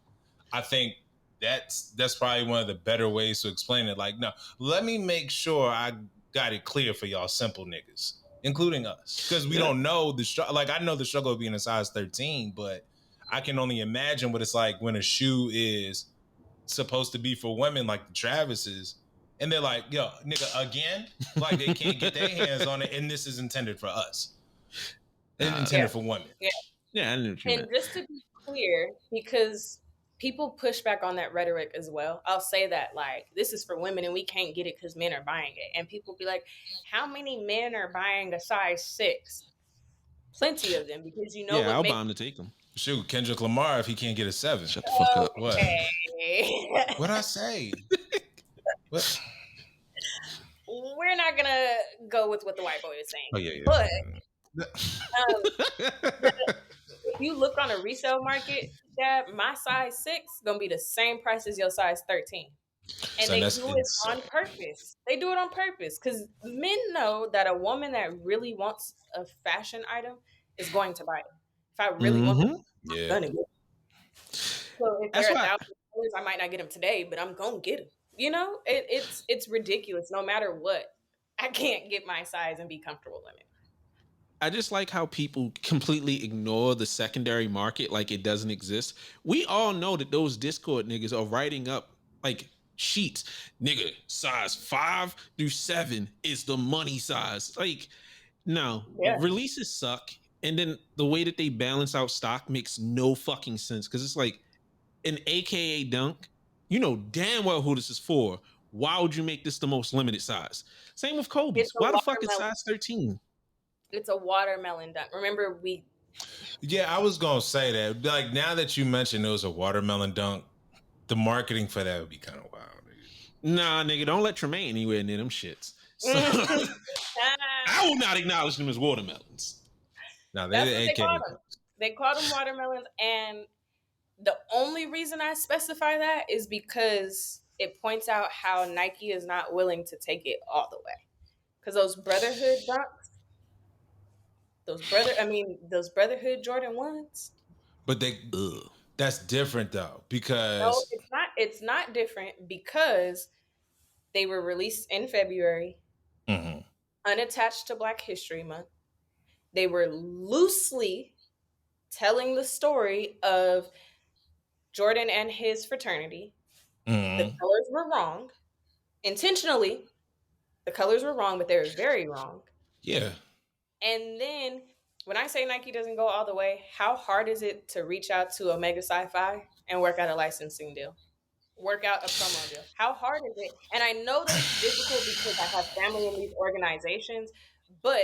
I think that's probably one of the better ways to explain it. Like, no, let me make sure I got it clear for y'all simple niggas, including us, because we don't know the struggle. Like, I know the struggle of being a size 13, but I can only imagine what it's like when a shoe is supposed to be for women, like the Travises, and they're like, "Yo, nigga, again?" Like they can't get their hands on it, and this is intended for us, and intended Yeah. for women. Yeah. Yeah, I knew what you And meant. just to be clear, because people push back on that rhetoric as well, I'll say that, like, this is for women and we can't get it because men are buying it. And people be like, how many men are buying a size 6? Plenty of them, because you know Yeah, what I'll makes. bound to take them. Shoot, Kendrick Lamar if he can't get a 7. Shut the fuck up. What? Okay. What I say? What? We're not going to go with what the white boy is saying. Oh yeah. But if you look on a resale market, that my size 6 going to be the same price as your size 13. And Son, they that's do it insane. on purpose. They do it on purpose because men know that a woman that really wants a fashion item is going to buy it. If I really want them, I'm Yeah. gonna get it. So if That's they're why $1,000, I might not get them today, but I'm gonna get them. You know, it's ridiculous. No matter what, I can't get my size and be comfortable in it. I just like how people completely ignore the secondary market like it doesn't exist. We all know that those Discord niggas are writing up like sheets. Nigga, size 5 through 7 is the money size. Like, no, Yeah, releases suck. And then the way that they balance out stock makes no fucking sense. Cause it's like an AKA dunk, you know damn well who this is for. Why would you make this the most limited size? Same with it's Kobe's. a Why the fuck is watermelon. size 13? It's a watermelon dunk. Remember, Yeah, I was gonna say that. Like now that you mentioned it was a watermelon dunk, the marketing for that would be kind of wild. Nah, nigga, don't let Tremaine anywhere near them shits. So I will not acknowledge them as watermelons. No, That's they're what the they call AKA. them. They call them watermelons, and the only reason I specify that is because it points out how Nike is not willing to take it all the way. Because those Brotherhood dunks, those Brotherhood Jordan ones. But Ugh. that's different though No, because it's not. It's not different because they were released in February, unattached to Black History Month. They were loosely telling the story of Jordan and his fraternity. The colors were wrong. Intentionally, the colors were wrong, but they were very wrong. yeah, And then when I say Nike doesn't go all the way, how hard is it to reach out to Omega Sci-Fi and work out a licensing deal? Work out a promo deal. How hard is it? And I know that it's difficult because I have family in these organizations, but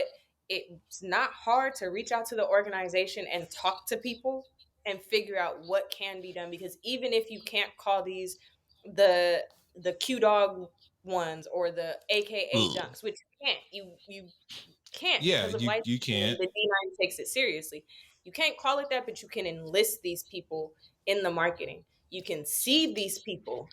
it's not hard to reach out to the organization and talk to people and figure out what can be done. Because even if you can't call these the Q Dog ones or the AKA Ugh. dunks, which you can't yeah. because of You licensing. can't. The D9 takes it seriously. You can't call it that, but you can enlist these people in the marketing. You can seed these people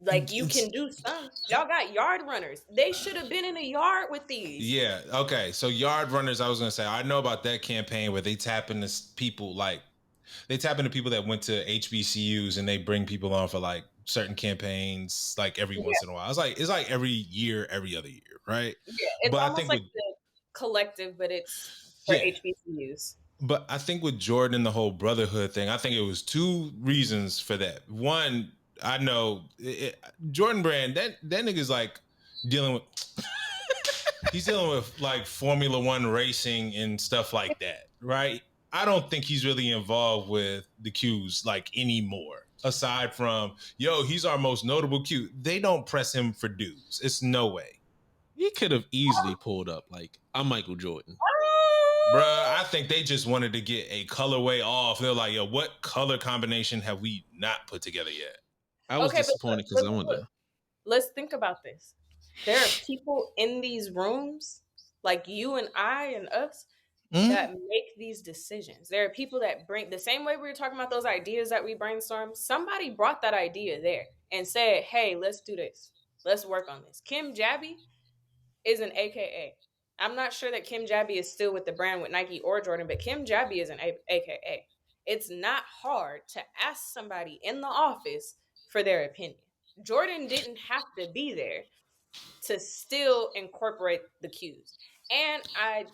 Like you can do some. Y'all got yard runners. They should have been in a yard with these. Yeah. Okay. So yard runners, I was gonna say, I know about that campaign where they tap into people like they tap into people that went to HBCUs and they bring people on for like certain campaigns like every Yeah, once in a while. It's like every year, every other year, right? yeah. It's But I almost think like with the collective, but it's for yeah, HBCUs. but I think with Jordan and the whole brotherhood thing, I think it was two reasons for that. One, I know Jordan Brand, that nigga's like dealing with he's dealing with like Formula One racing and stuff like that, right? I don't think he's really involved with the Qs like anymore. Aside from, yo, he's our most notable Q. They don't press him for dues. It's no way. He could have easily pulled up like I'm Michael Jordan. Bruh, I think they just wanted to get a colorway off. They're like, yo, what color combination have we not put together yet? I was Okay, disappointed because I wanted to. let's think about this. There are people in these rooms, like you and I and us, that make these decisions. There are people that bring the same way we were talking about those ideas that we brainstorm. Somebody brought that idea there and said, "Hey, let's do this. Let's work on this." Kim Jabby is an AKA. I'm not sure that Kim Jabby is still with the brand with Nike or Jordan, but Kim Jabby is an AKA. It's not hard to ask somebody in the office for their opinion. Jordan didn't have to be there to still incorporate the cues. And I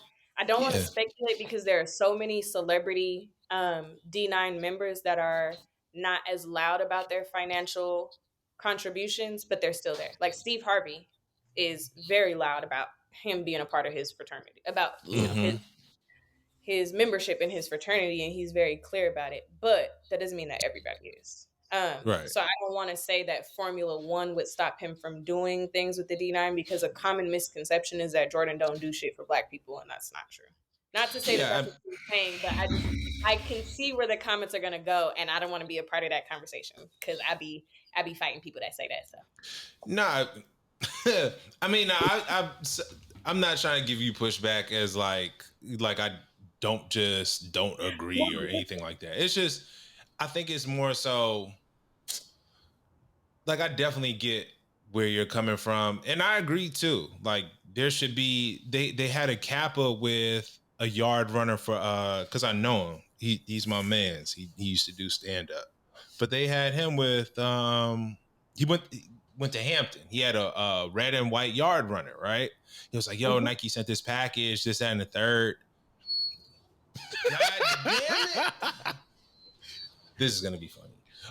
don't want to Yeah. speculate because there are so many celebrity D9 members that are not as loud about their financial contributions, but they're still there. Like Steve Harvey is very loud about him being a part of his fraternity, about his membership in his fraternity, and he's very clear about it. But that doesn't mean that everybody is. Right. So I don't want to say that Formula One would stop him from doing things with the D9 because a common misconception is that Jordan don't do shit for Black people, and that's not true. Not to say that Yeah. that's what you're saying, but I can see where the comments are gonna go, and I don't want to be a part of that conversation because I be fighting people that say that stuff. Nah, I mean, I'm not trying to give you pushback as like I don't agree or anything like that. It's just I think it's more so like I definitely get where you're coming from, and I agree too. Like there should be they had a Kappa with a yard runner for because I know him. He's my man's. He used to do stand up, but they had him with he went to Hampton. He had a red and white yard runner, right? He was like, yo, Nike sent this package, this, that, and the third. God damn it. This is gonna be funny.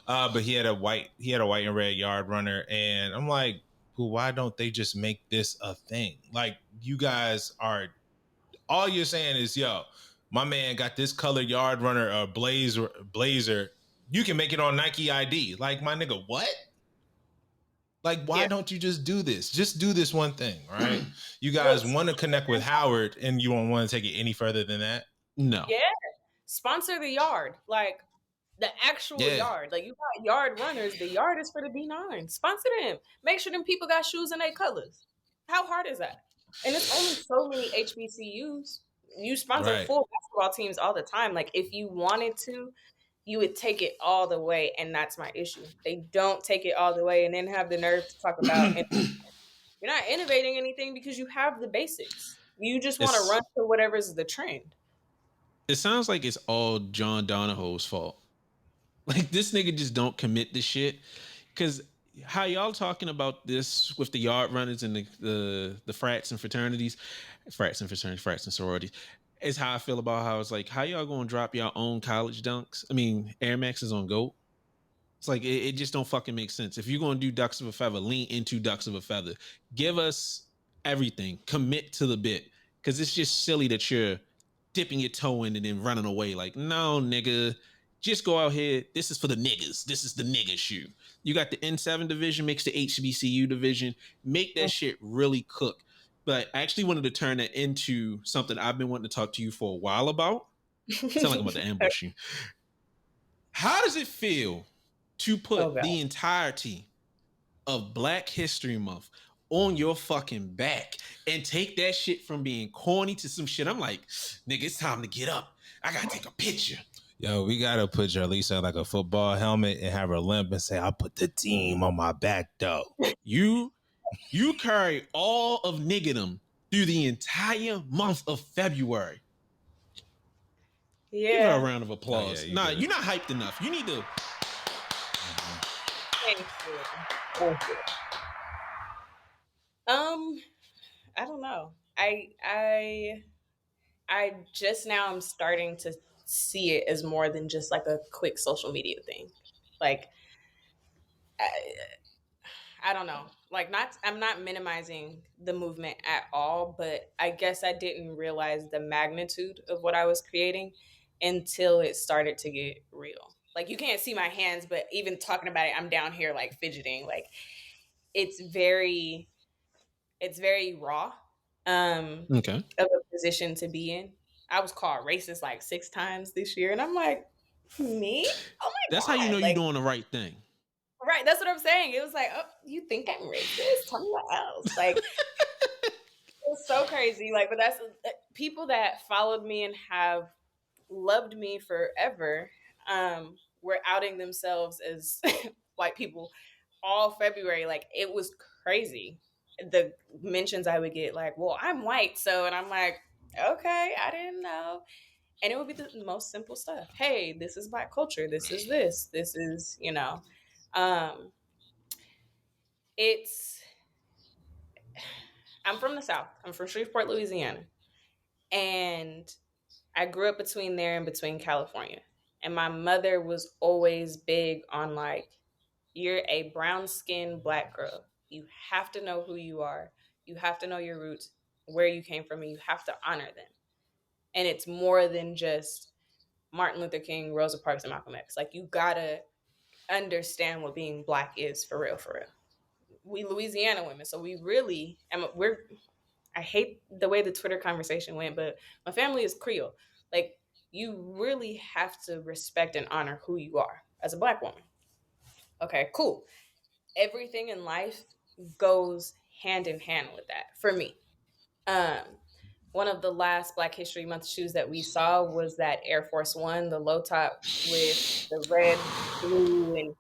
But he had a white and red yard runner, and I'm like, well, why don't they just make this a thing? Like, you guys are all you're saying is, yo, my man got this color yard runner blazer. You can make it on Nike ID. Like, my nigga, what? Like, why don't you just do this? Just do this one thing, right? You guys want to connect with Howard, and you don't want to take it any further than that? No. Yeah. Sponsor the yard. Like the actual yard. Like you got yard runners. The yard is for the D9. Sponsor them. Make sure them people got shoes in their colors. How hard is that? And it's only so many HBCUs. You sponsor full basketball teams all the time. Like if you wanted to, you would take it all the way, and that's my issue. They don't take it all the way and then have the nerve to talk about it. You're not innovating anything because you have the basics. You just want to run to whatever's the trend. It sounds like it's all John Donahoe's fault. Like this nigga just don't commit to shit. Cause how y'all talking about this with the yard runners and the frats and fraternities, frats and sororities, is how I feel about how it's like, how y'all gonna drop your own college dunks? I mean, Air Maxes on GOAT. It's like it just don't fucking make sense. If you're gonna do ducks of a feather, lean into ducks of a feather. Give us everything. Commit to the bit. Cause it's just silly that you're dipping your toe in and then running away. Like, no, nigga. Just go out here. This is for the niggas. This is the nigga shoe. You got the N7 division, makes the HBCU division. Make that shit really cook. But I actually wanted to turn that into something I've been wanting to talk to you for a while about. Sound like I'm about to ambush you. How does it feel to put the entirety of Black History Month on your fucking back and take that shit from being corny to some shit? I'm like, nigga, it's time to get up. I gotta take a picture. Yo, we gotta put JerLisa in like a football helmet and have her limp and say, "I put the team on my back, though." You carry all of niggerdom through the entire month of February. Give her a Yeah. round of Oh yeah, applause. you Nah, good. you're not hyped enough. You need to. Thank you. Thank you. Um, I don't know. I just now I'm starting to see it as more than just like a quick social media thing. Like I, I don't know. Like not I'm not minimizing the movement at all, but I guess I didn't realize the magnitude of what I was creating until it started to get real. Like you can't see my hands, but even talking about it, I'm down here like fidgeting. Like it's very it's very raw Okay. of a position to be in. I was called racist like 6 times this year, and I'm like, me? Oh That's how my you know god! you're Like, doing the right thing. right? That's what I'm saying. It was like, oh, you think I'm racist? Tell me what else. Like, it was so crazy. Like, but that's people that followed me and have loved me forever. Were outing themselves as white people all February. Like, it was crazy. The mentions I would get, like, well, I'm white, so, and I'm like, okay, I didn't know. And it would be the most simple stuff. Hey, this is black culture. This is this. This is, um, it's, I'm from the South. I'm from Shreveport, Louisiana. And I grew up between there and between California. And my mother was always big on like, you're a brown skinned black girl. You have to know who you are. You have to know your roots, where you came from, and you have to honor them. And it's more than just Martin Luther King, Rosa Parks, and Malcolm X. Like you gotta understand what being black is for real, for real. We Louisiana women, so we really we're I hate the way the Twitter conversation went, but my family is Creole. Like you really have to respect and honor who you are as a black woman. Okay, cool. Everything in life goes hand in hand with that for me. Um, one of the last Black History Month shoes that we saw was that Air Force One, the low top with the red, blue,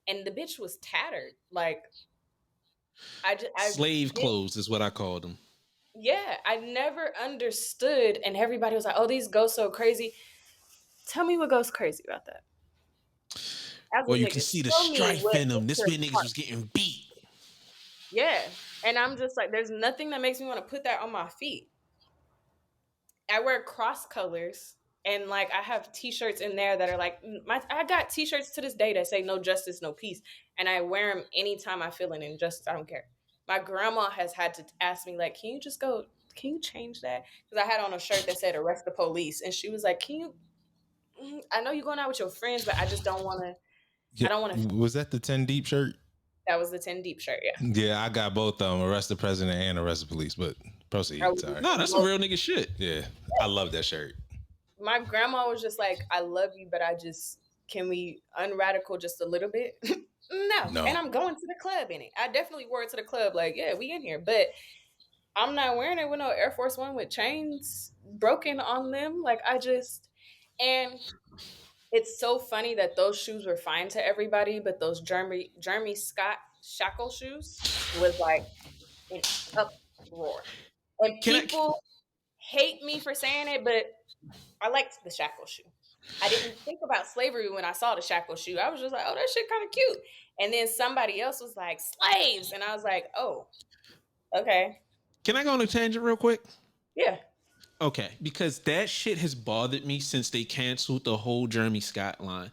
and the bitch was tattered. Like I Slave did, clothes is what I called them. yeah, I never understood, and everybody was like, "Oh, these go so crazy." Tell me what goes crazy about that. As a Well, you can nigga, see the show me strife what in them. gets This your way niggas spark. was getting beat. Yeah, and I'm just like, there's nothing that makes me want to put that on my feet. I wear cross colors and like I have t-shirts in there that are like I got t-shirts to this day that say no justice, no peace. And I wear them anytime I feel an injustice. I don't care. My grandma has had to ask me, like, can you change that? Because I had on a shirt that said arrest the police. And she was like, I know you're going out with your friends, but I just don't wanna I Yeah, don't wanna was that the 10 deep shirt? that was the 10 deep shirt, yeah. Yeah, I got both of them. Arrest the president and arrest the police. But I proceed. was Sorry. No, that's some real nigga shit. Yeah, I love that shirt. my grandma was just like, I love you, but I just can we unradical just a little bit? No. And No. I'm going to the club in it. I definitely wore it to the club, like, yeah, we in here. But I'm not wearing it with no Air Force One with chains broken on them. Like I just and it's so funny that those shoes were fine to everybody, but those Jeremy Scott shackle shoes was like an uproar. And Can I? people hate me for saying it, but I liked the shackle shoe. I didn't think about slavery when I saw the shackle shoe. I was just like, oh, that shit kind of cute. And then somebody else was like, slaves. And I was like, oh, okay. Can I go on a tangent real quick? Yeah. Okay, because that shit has bothered me since they canceled the whole Jeremy Scott line.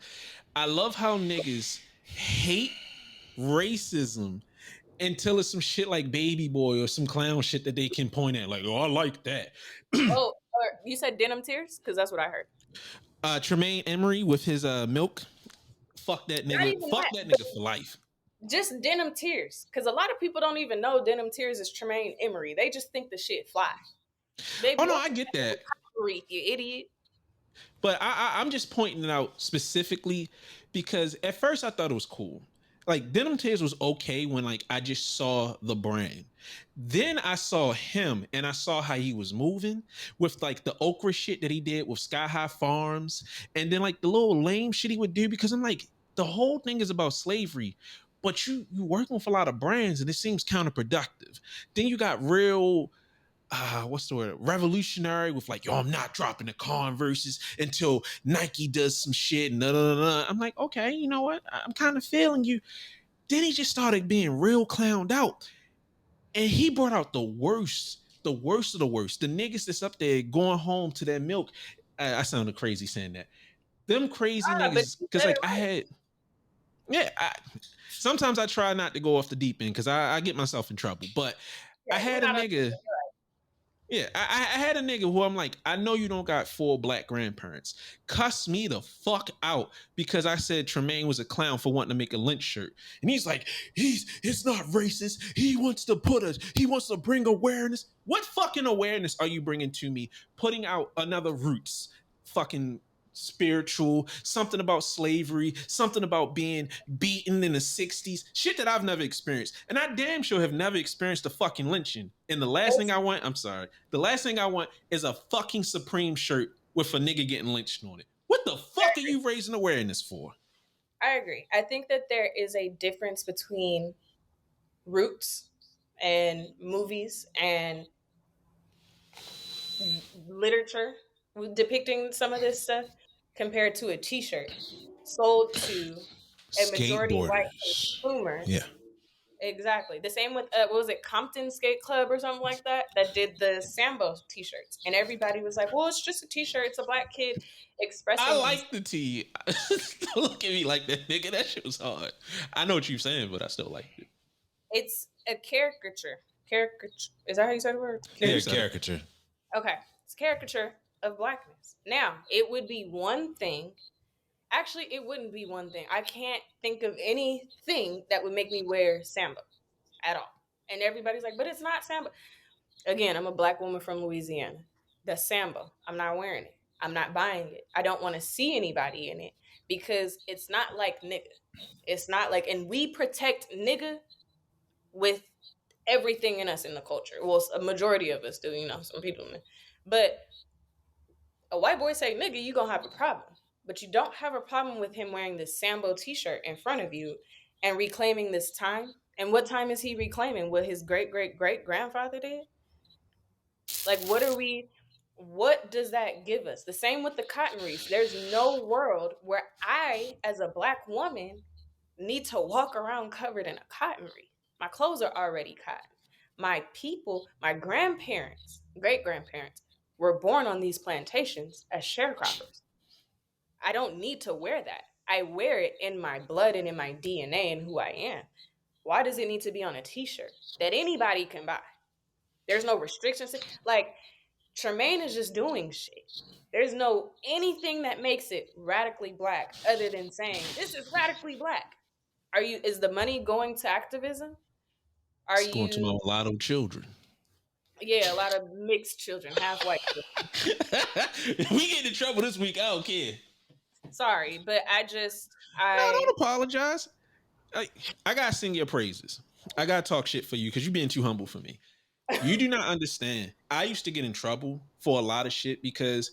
I love how niggas hate racism until it's some shit like Baby Boy or some clown shit that they can point at, like, oh, I like that. Oh, you said denim tears? Because that's what I heard. Tremaine Emory with his milk. Fuck that Not nigga. even Fuck that, that but nigga for life. just denim tears. Because a lot of people don't even know denim tears is Tremaine Emory. They just think the shit fly. Oh Baby, no, what's I get that. the you idiot? But I'm just pointing it out specifically because at first I thought it was cool. like Denim Tears was okay when like I just saw the brand. Then I saw him and I saw how he was moving with like the okra shit that he did with Sky High Farms, and then like the little lame shit he would do, because I'm like, the whole thing is about slavery, but you working with a lot of brands and it seems counterproductive. Then you got real what's the word, revolutionary with like, yo, I'm not dropping the Converses until Nike does some shit. Nah, nah, nah, nah. I'm like, okay, you know what? I'm kind of feeling you. Then he just started being real clowned out, and he brought out the worst of the worst. The niggas that's up there going home to their milk. I sounded crazy saying that. Them crazy But niggas, you because said it like I right. had, yeah. Sometimes I try not to go off the deep end because I get myself in trouble. But I Yeah, we're had a not on. nigga. Yeah, I had a nigga who I'm like, I know you don't got 4 black grandparents. Cuss me the fuck out because I said Tremaine was a clown for wanting to make a lynch shirt. And he's like, it's not racist. He wants to bring awareness. What fucking awareness are you bringing to me? Putting out another Roots fucking spiritual, something about slavery, something about being beaten in the 60s, shit that I've never experienced. And I damn sure have never experienced a fucking lynching. And the last thing I want, I'm sorry, the last thing I want is a fucking Supreme shirt with a nigga getting lynched on it. What the fuck are you raising awareness for? I agree. I think that there is a difference between roots and movies and literature depicting some of this stuff compared to a t-shirt sold to a majority white Skateboarders. consumer. Yeah. Exactly. The same with what was it, Compton Skate Club or something like that, that did the Sambo t-shirts, and everybody was like, well, it's just a t-shirt, it's a black kid I expressing himself. like the T. Don't look at me like that, nigga. That shit was hard. I know what you're saying, but I still liked it. It's a caricature, is that how you say the word, Yeah, you Yeah, said caricature? it. caricature. Okay, it's a caricature of blackness. Now, it would be one thing. Actually, it wouldn't be one thing. I can't think of anything that would make me wear Samba at all. And everybody's like, but it's not Samba. Again, I'm a black woman from Louisiana. That's Samba. I'm not wearing it. I'm not buying it. I don't want to see anybody in it because it's not like nigga. It's not like, and we protect nigga with everything in us in the culture. Well, a majority of us do, some people. But a white boy say nigga, you gonna have a problem. But you don't have a problem with him wearing this Sambo t-shirt in front of you and reclaiming this time. And what time is he reclaiming? What his great great great grandfather did? Like what does that give us? The same with the cotton reefs. There's no world where I, as a black woman, need to walk around covered in a cotton reef. My clothes are already cotton. My people, my grandparents, great grandparents, were born on these plantations as sharecroppers. I don't need to wear that. I wear it in my blood and in my DNA and who I am. Why does it need to be on a t-shirt that anybody can buy? There's no restrictions. Like, Tremaine is just doing shit. There's no anything that makes it radically black other than saying this is radically black. Is the money going to activism? Are It's going to my you mulatto children. Yeah, a lot of mixed children, half white. We get in trouble this week. I don't care. Sorry, but No, I don't apologize. I gotta sing your praises. I gotta talk shit for you because you're being too humble for me. You do not understand. I used to get in trouble for a lot of shit because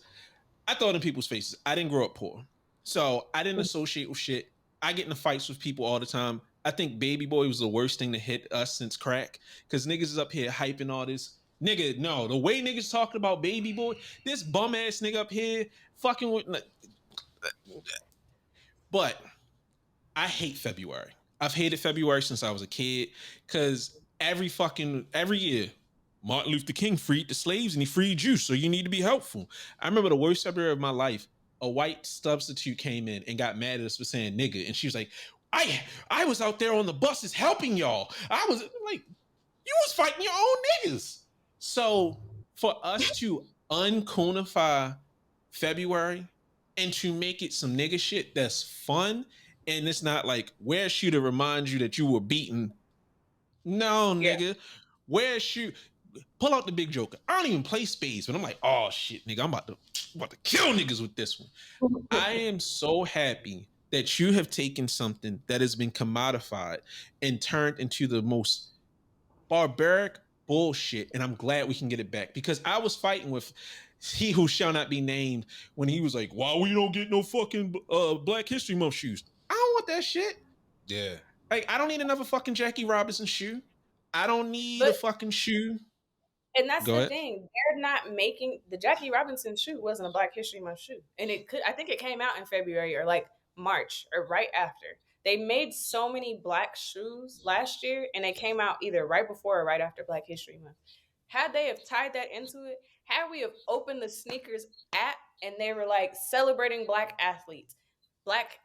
I thought in people's faces. I didn't grow up poor, so I didn't associate with shit. I get in fights with people all the time. I think Baby Boy was the worst thing to hit us since crack because niggas is up here hyping all this. Nigga, no, the way niggas talking about Baby Boy, this bum ass nigga up here fucking with. But I hate February. I've hated February since I was a kid because every year, Martin Luther King freed the slaves and he freed you, so you need to be helpful. I remember the worst February of my life. A white substitute came in and got mad at us for saying nigga, and she was like, I was out there on the buses helping y'all. I was like, you was fighting your own niggas. So for us to unconify February and to make it some nigga shit that's fun, and it's not like where's she to remind you that you were beaten. No, yeah. nigga. Where's she? Pull out the big joker. I don't even play spades, but I'm like, oh shit, nigga, I'm about to kill niggas with this one. I am so happy that you have taken something that has been commodified and turned into the most barbaric bullshit, and I'm glad we can get it back, because I was fighting with he who shall not be named when he was like, why we don't get no fucking Black History Month shoes? I don't want that shit. Yeah. Like, I don't need another fucking Jackie Robinson shoe. I don't need a But fucking shoe. and that's Go the ahead. thing. They're not making the Jackie Robinson shoe wasn't a Black History Month shoe. And it could I think it came out in February or like March or right after. They made so many black shoes last year and they came out either right before or right after Black History Month. Had they have tied that into it, had we have opened the sneakers app and they were like celebrating black athletes, black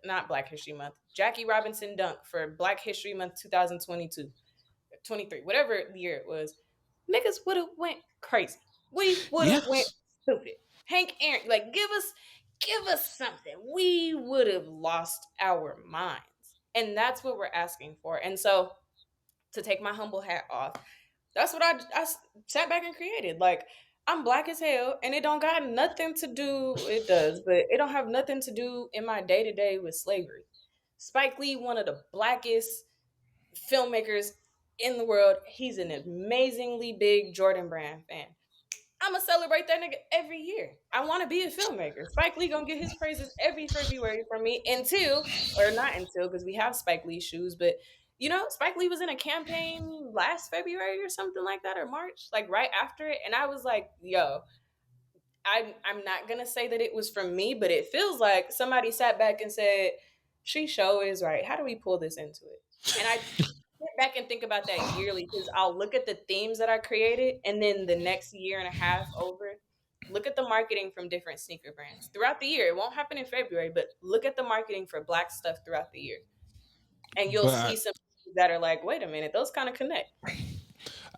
not Black History Month, Jackie Robinson dunk for Black History Month 2022, 23, whatever year it was, niggas would have went crazy. We would have went Yes. stupid. Hank Aaron, like give us something. We would have lost our minds. And that's what we're asking for. And so to take my humble hat off, that's what I sat back and created. Like, I'm black as hell, and it don't got nothing to do. It does, but it don't have nothing to do in my day to day with slavery. Spike Lee, one of the blackest filmmakers in the world. He's an amazingly big Jordan Brand fan. I'm gonna celebrate that nigga every year. I want to be a filmmaker. Spike Lee gonna get his praises every February from me until, or not until, because we have Spike Lee shoes. But you know, Spike Lee was in a campaign last February or something like that, or March, like right after it, and I was like, yo, I'm not gonna say that it was from me, but it feels like somebody sat back and said, "She show is right. How do we pull this into it?" And I sit back and think about that yearly because I'll look at the themes that I created, and then the next year and a half over, look at the marketing from different sneaker brands throughout the year. It won't happen in February, but look at the marketing for black stuff throughout the year, and you'll see But some that are like, "Wait a minute, those kind of connect."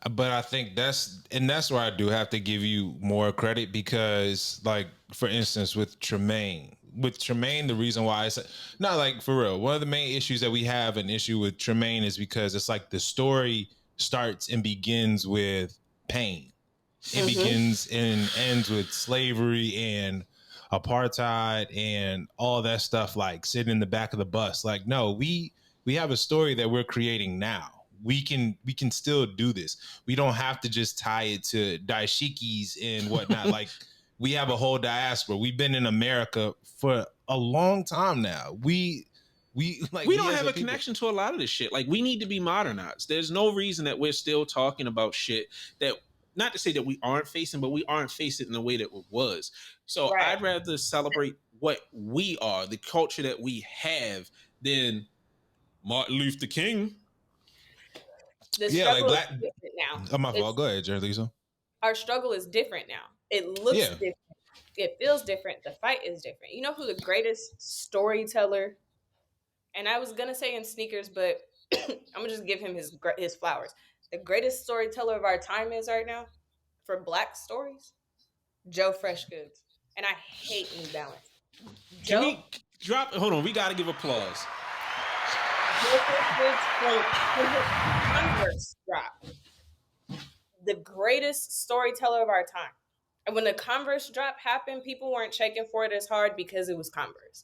I think that's where I do have to give you more credit, because, like, for instance, with Tremaine, the reason why I said, not like for real, one of the main issues that we have an issue with Tremaine is because it's like the story starts and begins with pain. It Mm-hmm. begins and ends with slavery and apartheid and all that stuff, like sitting in the back of the bus. Like, no, we have a story that we're creating now. We can still do this. We don't have to just tie it to daishikis and whatnot. Like, we have a whole diaspora. We've been in America for a long time now. We like We we don't as have a a people. connection to a lot of this shit. Like, we need to be modernized. There's no reason that we're still talking about shit that, not to say that we aren't facing, but we aren't facing in the way that it was. So Right. I'd rather celebrate what we are, the culture that we have, than Martin Luther King. The Yeah, like struggle is black. different now. Oh, my fault. It's Go ahead, JerLisa. our struggle is different now. It looks Yeah. different. It feels different. The fight is different. You know who the greatest storyteller? And I was gonna say in sneakers, but I'm gonna just give him his flowers. The greatest storyteller of our time is right now for black stories, Joe Freshgoods. And I hate New Balance. Can Joe we drop? Hold on, we got to give applause. Joe Freshgoods when his Converse dropped, the greatest storyteller of our time. And when the Converse drop happened, people weren't checking for it as hard because it was Converse.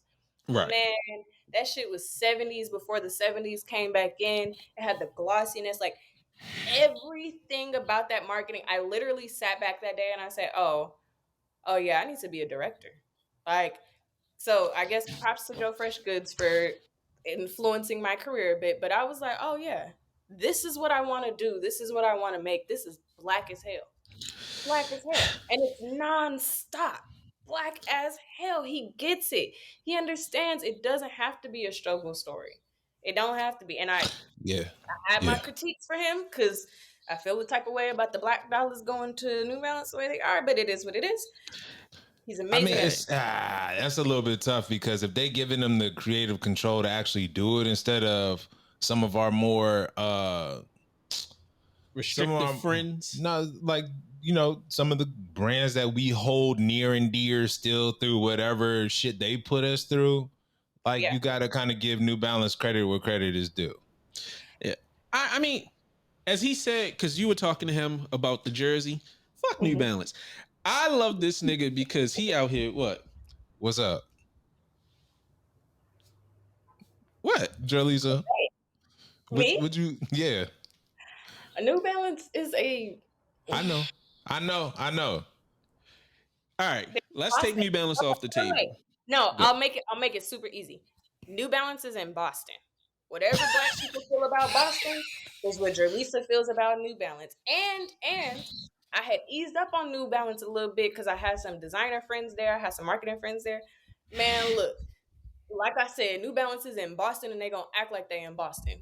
Right. Man, that shit was 70s before the 70s came back in. It had the glossiness, like everything about that marketing. I literally sat back that day and I said, oh yeah, I need to be a director. Like, so I guess props to Joe Freshgoods for influencing my career a bit. But I was like, oh yeah, this is what I want to do. This is what I want to make. This is black as hell. Black as hell. And it's nonstop. Black as hell. He gets it. He understands it doesn't have to be a struggle story. It don't have to be. And I Yeah. had my Yeah. critiques for him because I feel the type of way about the black dollars going to New Balance the way they are, but it is what it is. He's I mean, amazing at it. it's that's a little bit tough, because if they giving them the creative control to actually do it, instead of some of our more some of Restrictive our, friends. no, like, some of the brands that we hold near and dear still through whatever shit they put us through, like, Yeah. you got to kind of give New Balance credit where credit is due. Yeah. I mean, as he said, because you were talking to him about the jersey, fuck New Mhm. Balance. I love this nigga because he out here, what? What's up? What, JerLisa? Me? Would you? Yeah, A New Balance is a I know, I know. All right, let's take Boston. New Balance off the Wait, wait. table. No, Go. I'll make it super easy. New Balance is in Boston. Whatever black people feel about Boston is what JerLisa feels about New Balance. And I had eased up on New Balance a little bit because I had some designer friends there, I had some marketing friends there. Man, look, like I said, New Balance is in Boston and they gonna act like they in Boston.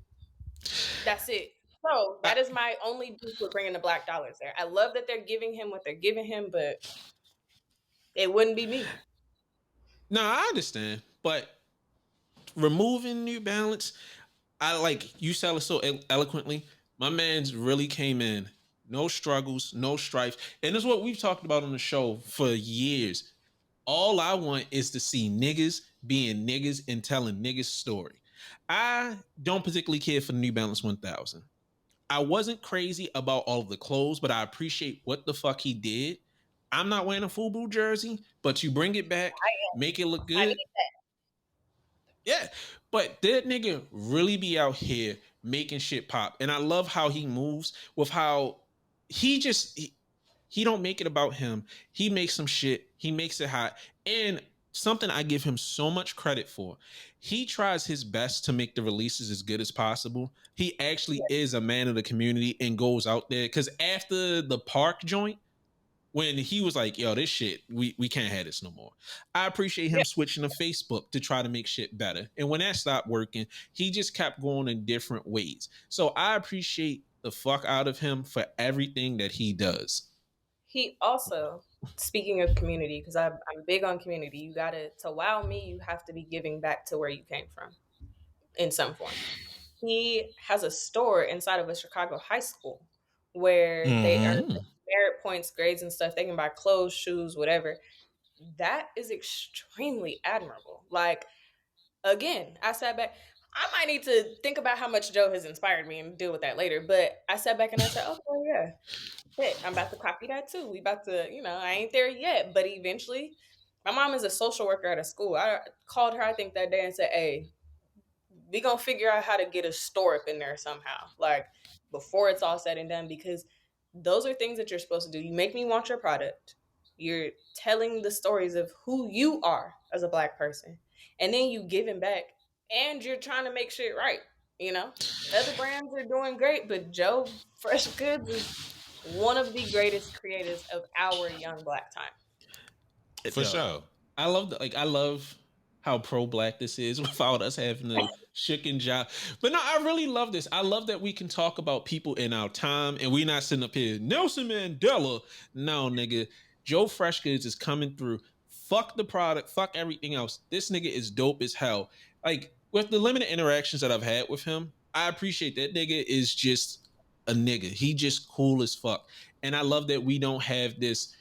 That's it. So I, that is my only beef with bringing the black dollars there. I love that they're giving him what they're giving him, but it wouldn't be me. no, I understand, but removing New Balance, I like you sell it so eloquently. My man's really came in, no struggles, no strife, and it's what we've talked about on the show for years. All I want is to see niggas being niggas and telling niggas story. I don't particularly care for the New Balance 1000. I wasn't crazy about all of the clothes, but I appreciate what the fuck he did. I'm not wearing a FUBU jersey, but you bring it back, make it look I good. need Yeah, but that nigga really be out here making shit pop, and I love how he moves with how he just he don't make it about him. He makes some shit. He makes it hot, and something I give him so much credit for. He tries his best to make the releases as good as possible. He actually is a man of the community and goes out there because after the park joint, when he was like, yo, this shit, we can't have this no more. I appreciate him that. switching to Facebook to try to make shit better. And when that stopped working, he just kept going in different ways. So I appreciate the fuck out of him for everything that he does. He also, speaking of community, because I'm big on community, you gotta, to wow me, you have to be giving back to where you came from in some form. He has a store inside of a Chicago high school where they earn Mm-hmm. merit points, grades, and stuff. They can buy clothes, shoes, whatever. That is extremely admirable. Like, again, I sat back. I might need to think about how much Joe has inspired me and deal with that later. But I sat back and I said, okay, yeah, shit, I'm about to copy that too. We about to, I ain't there yet, but eventually, my mom is a social worker at a school. I called her, I think, that day and said, hey, we gonna figure out how to get a store up in there somehow, like before it's all said and done, because those are things that you're supposed to do. You make me want your product. You're telling the stories of who you are as a black person, and then you giving back, and you're trying to make shit right. You know, other brands are doing great, but Joe Fresh Goods is one of the greatest creators of our young black time. For sure. I love I love how pro black this is without us having a chicken job. But no, I really love this. I love that we can talk about people in our time and we not sitting up here, Nelson Mandela. No, nigga. Joe Freshgoods is coming through. Fuck the product, fuck everything else. This nigga is dope as hell. Like, with the limited interactions that I've had with him, I appreciate that nigga is just a nigga. He just cool as fuck. And I love that we don't have this,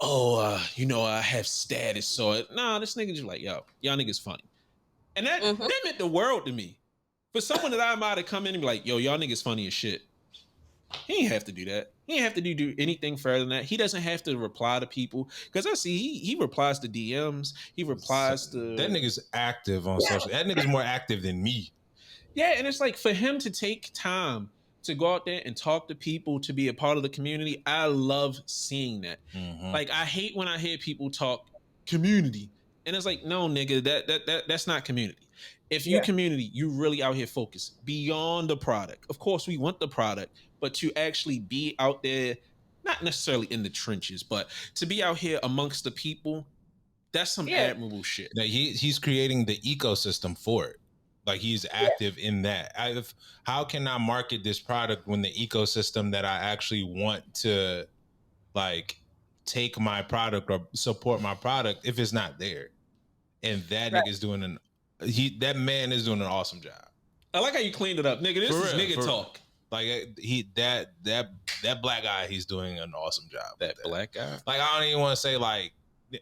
I have status. So nah, this nigga just like, yo, y'all niggas funny. And Mm-hmm. that meant the world to me. For someone that I might have come in and be like, yo, y'all niggas funny as shit. He ain't have to do that. He ain't have to do anything further than that. He doesn't have to reply to people. Because I see he replies to DMs. He replies to That nigga's active on social. That nigga's more active than me. Yeah, and it's like for him to take time to go out there and talk to people, to be a part of the community, I love seeing that. Mm-hmm. Like, I hate when I hear people talk community, and it's like, no, nigga, that's not community. If you Yeah. community, you really out here focused beyond the product. Of course, we want the product, but to actually be out there, not necessarily in the trenches, but to be out here amongst the people, that's some Yeah. admirable shit. That he's creating the ecosystem for it. Like, he's active in that. How can I market this product when the ecosystem that I actually want to like take my product or support my product, if it's not there? And that Right. nigga's doing that man is doing an awesome job. I like how you cleaned it up, nigga. This For is real, nigga talk. Like, that black guy, he's doing an awesome job. That black guy. Like, I don't even want to say like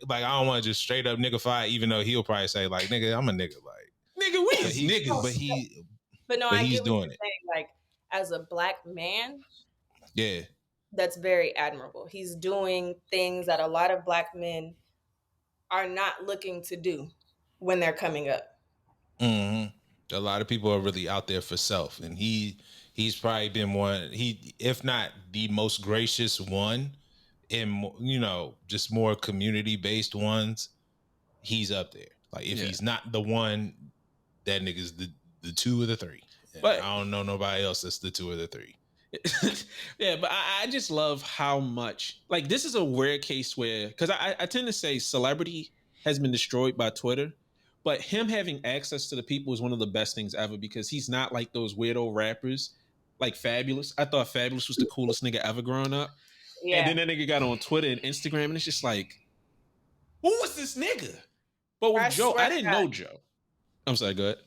I don't want to just straight up niggify, even though he'll probably say like, nigga, I'm a nigga. Like, nigga, we but is he, niggas. But no, but I he's get what you're doing it. saying. Like, as a black man, Yeah. that's very admirable. He's doing things that a lot of black men are not looking to do when they're coming up. Mm-hmm. A lot of people are really out there for self, and he's probably been one. He, if not the most gracious one, in just more community based ones. He's up there. Like if he's not the one, that nigga's the two or the three. And But I don't know nobody else that's the two or the three. yeah, but I just love how much, like, this is a rare case where, because I tend to say celebrity has been destroyed by Twitter, but him having access to the people is one of the best things ever, because he's not like those weirdo rappers like Fabulous. I thought Fabulous was the coolest nigga ever growing up. And then Yeah. that nigga got on Twitter and Instagram, and it's just like, who was this nigga? But with I Joe, swear I to didn't God. know Joe. I'm sorry, go ahead.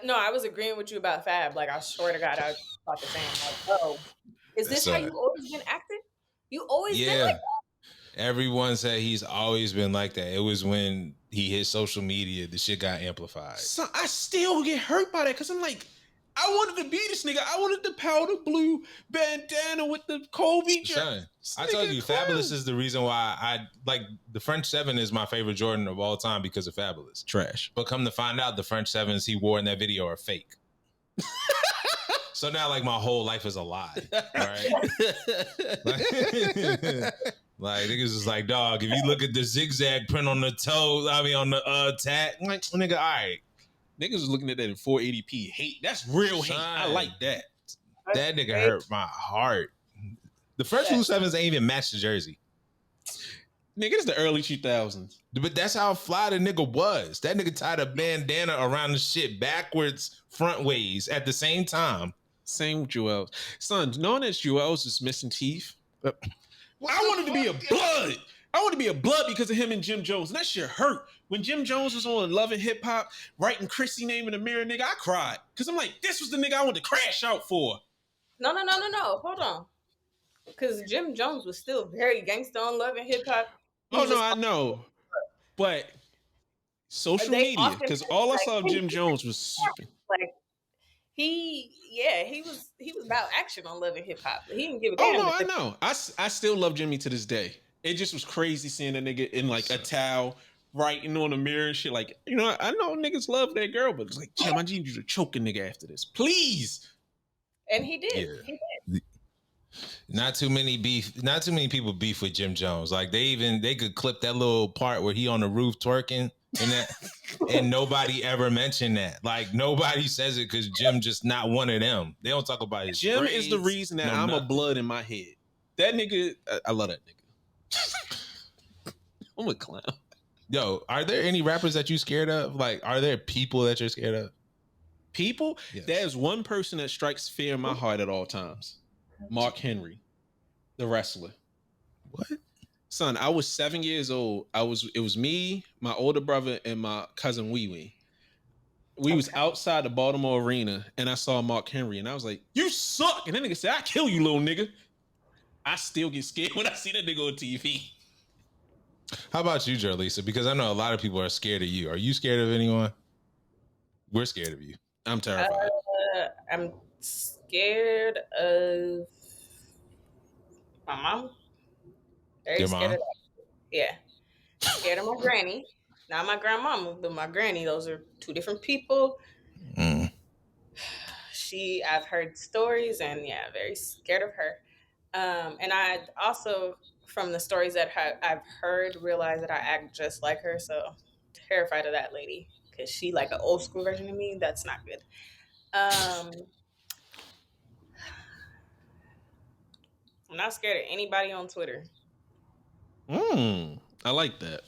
No, I was agreeing with you about Fab. Like, I swear to God, I thought the same. Like, oh, is this That's how you always been acting? You always been like that? Everyone said he's always been like that. It was when he hit social media, the shit got amplified. So I still get hurt by that, because I'm like, I wanted to be this nigga. I wanted the powder blue bandana with the Kobe Son, I told you, Fabulous is the reason why I like the French 7 is my favorite Jordan of all time because of Fabulous. Trash. But come to find out, the French 7s he wore in that video are fake. So now, like, my whole life is a lie, right? Like niggas is like, dog, if you look at the zigzag print on the toe, I mean on the tag, like, nigga, all right. Niggas was looking at that in 480p. Hate. That's real hate. I like that. That nigga hurt my heart. The French Blue 7s ain't even match the jersey. Nigga, it's the early 2000s. But that's how fly the nigga was. That nigga tied a bandana around the shit backwards, front ways at the same time. Same with Joel's. Son, knowing that Joel's is missing teeth, I wanted to be a blood. I want to be a blood because of him and Jim Jones. And that shit hurt. When Jim Jones was on Love and Hip Hop, writing Chrissy name in the mirror, nigga, I cried. Because I'm like, this was the nigga I wanted to crash out for. No. Hold on. Because Jim Jones was still very gangsta on Love and Hip Hop. Oh, no, I know. But social media, because all I saw of Jim Jones was like he was about action on Love and Hip Hop. He didn't give a damn. damn. Oh, no, I know. I still love Jimmy to this day. It just was crazy seeing a nigga in like a towel writing on the mirror and shit. Like, you know, I know niggas love that girl, but it's like, Jim, I need you to choke a nigga after this, please. And he did. Yeah. He did. Not too many people beef with Jim Jones. Like they could clip that little part where he on the roof twerking and that, and nobody ever mentioned that. Like nobody says it because Jim just not one of them. They don't talk about his Jim grades, is the reason that I'm nothing. A blood in my head. That nigga, I love that nigga. I'm a clown. Yo, are there any rappers that you scared of? Like, are there people that you're scared of? People? Yes. There's one person that strikes fear in my heart at all times. Mark Henry, the wrestler. What? Son, I was 7 years old. It was me, my older brother, and my cousin Wee Wee. We was outside the Baltimore Arena, and I saw Mark Henry, and I was like, "You suck!" And then nigga said, "I kill you, little nigga." I still get scared when I see that nigga on TV. How about you, JerLisa? Because I know a lot of people are scared of you. Are you scared of anyone? We're scared of you. I'm terrified. I'm scared of my mom. Very Your scared mom? of that. Yeah. Scared of my granny. Not my grandmama, but my granny. Those are two different people. Mm. I've heard stories, and yeah, very scared of her. And I also, from the stories that I've heard, realize that I act just like her. So terrified of that lady, because she like an old school version of me. That's not good. I'm not scared of anybody on Twitter. I like that.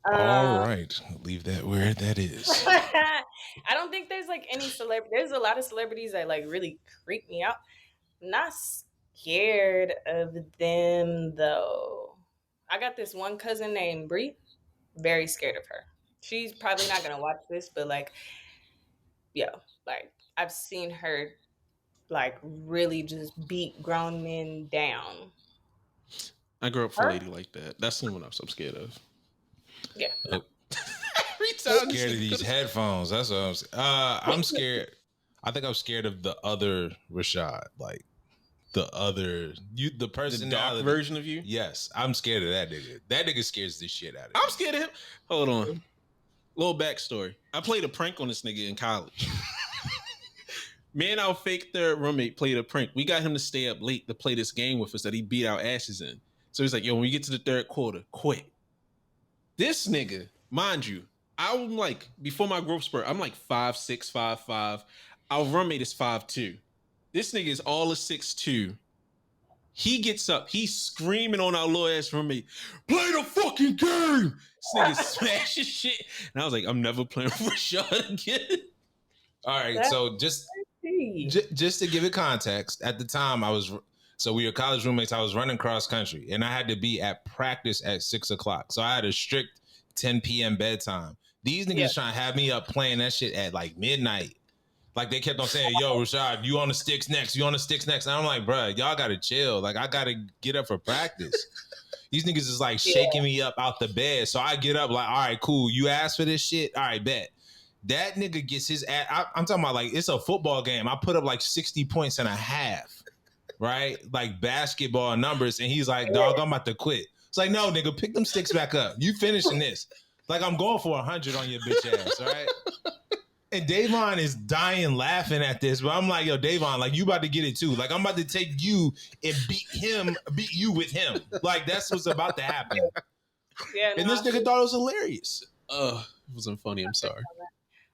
All right, leave that where that is. I don't think there's like any celebrity. There's a lot of celebrities that like really creep me out. I'm not scared of them though. I got this one cousin named Bree. Very scared of her. She's probably not gonna watch this, but like, yeah, like I've seen her like really just beat grown men down. I grew up for a lady like that. That's someone else I'm scared of. Yeah. No. Scared of these headphones. That's what I'm scared. I think I'm scared of the other Rashad. Like the other the personality. The dark version of you? Yes. I'm scared of that nigga. That nigga scares the shit out of me. I'm scared of him. Hold on. Little backstory. I played a prank on this nigga in college. Me and our fake third roommate played a prank. We got him to stay up late to play this game with us that he beat our asses in. So he's like, yo, when we get to the third quarter, quit. This nigga, mind you, I'm like, before my growth spurt, I'm like 5'6", 5'5". Our roommate is 5'2". This nigga is all of 6'2". He gets up, he's screaming on our little ass roommate, play the fucking game. This nigga smashes shit. And I was like, I'm never playing for Rashad again. All right, That's so just to give it context, at the time we were college roommates. I was running cross country, and I had to be at practice at 6:00. So I had a strict 10 p.m. bedtime. These niggas trying to have me up playing that shit at like midnight. Like they kept on saying, "Yo, Rashad, you on the sticks next? You on the sticks next?" And I'm like, "Bruh, y'all gotta chill. Like I gotta get up for practice." These niggas is like shaking me up out the bed. So I get up like, all right, cool. You asked for this shit? All right, bet. That nigga gets his ass. I'm talking about like it's a football game. I put up like 60 points and a half, right? Like basketball numbers. And he's like, dog, I'm about to quit. It's like, no, nigga, pick them sticks back up. You finishing this. Like I'm going for 100 on your bitch ass, all right? And Davon is dying laughing at this, but I'm like, yo, Davon, like you about to get it too. Like I'm about to take you and beat you with him. Like that's what's about to happen. Yeah, and this nigga thought it was hilarious. It wasn't funny. I'm sorry.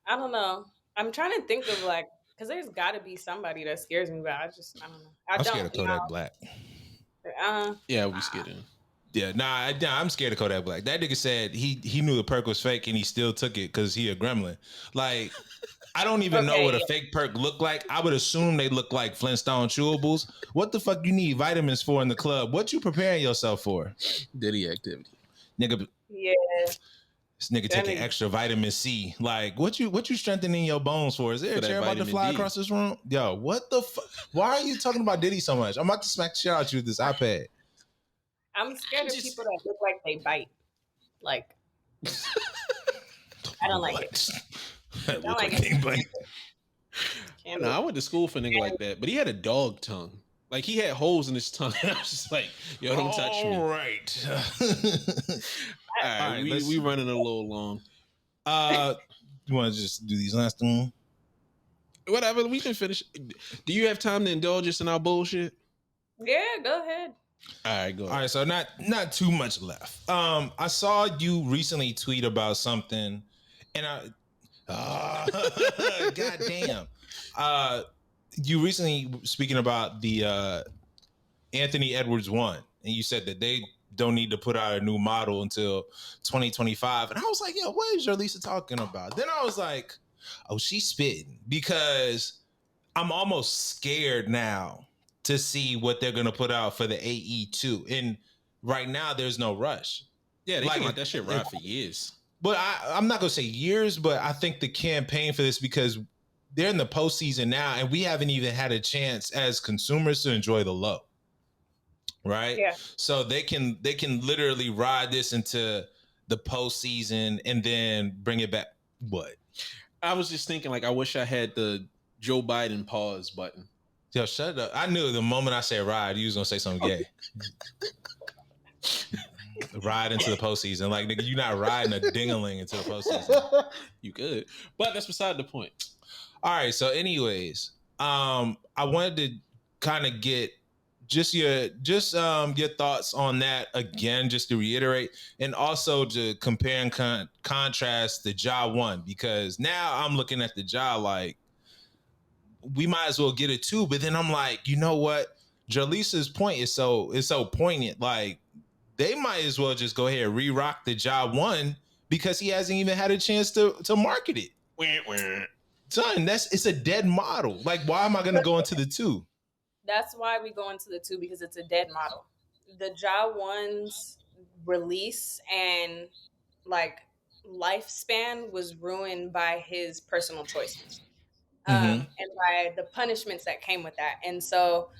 I don't know. I'm trying to think of like, because there's got to be somebody that scares me, but I don't know. I'm scared of Kodak Black. Yeah, we scared him. Yeah, I'm scared of Kodak Black. That nigga said he knew the perk was fake and he still took it because he a gremlin. Like, I don't even know what a fake perk look like. I would assume they look like Flintstone chewables. What the fuck you need vitamins for in the club? What you preparing yourself for? Diddy activity. Nigga. Yeah. This nigga taking extra vitamin C. Like, what you strengthening your bones for? Is there a chair about to fly across this room? Yo, what the fuck? Why are you talking about Diddy so much? I'm about to smack the shit out you with this iPad. I'm scared of people that look like they bite. Like, I don't like it. I don't like it. No, I went to school for a nigga like that, but he had a dog tongue. Like he had holes in his tongue. I was just like, yo, don't touch me. All right. All right, we running a little long. You want to just do these last one? Whatever, we can finish. Do you have time to indulge us in our bullshit? Yeah, go ahead. All right, go ahead. All right, so not too much left. I saw you recently tweet about something, and God damn. You recently speaking about the Anthony Edwards one, and you said that they don't need to put out a new model until 2025. And I was like, yo, what is JerLisa talking about? Then I was like, oh, she's spitting, because I'm almost scared now to see what they're gonna put out for the AE2. And right now there's no rush. Yeah, they let that shit ride for years. But I'm not gonna say years, but I think the campaign for this, because they're in the postseason now, and we haven't even had a chance as consumers to enjoy the low. Right? Yeah. So they can literally ride this into the postseason and then bring it back. What? I was just thinking, like, I wish I had the Joe Biden pause button. Yo, shut up. I knew the moment I said ride, you was gonna say something gay. Ride into the postseason. Like, nigga, you're not riding a ding-a-ling into the postseason. You could. But that's beside the point. All right, so anyways, I wanted to kind of get just your thoughts on that again, just to reiterate, and also to compare and contrast the Ja one, because now I'm looking at the Ja like we might as well get it too. But then I'm like, you know what? JerLisa's point is so poignant. Like they might as well just go ahead and re-rock the Ja one, because he hasn't even had a chance to market it. Son, it's a dead model. Like, why am I gonna go into the two? That's why we go into the two, because it's a dead model. The Ja one's release and like lifespan was ruined by his personal choices, and by the punishments that came with that. And so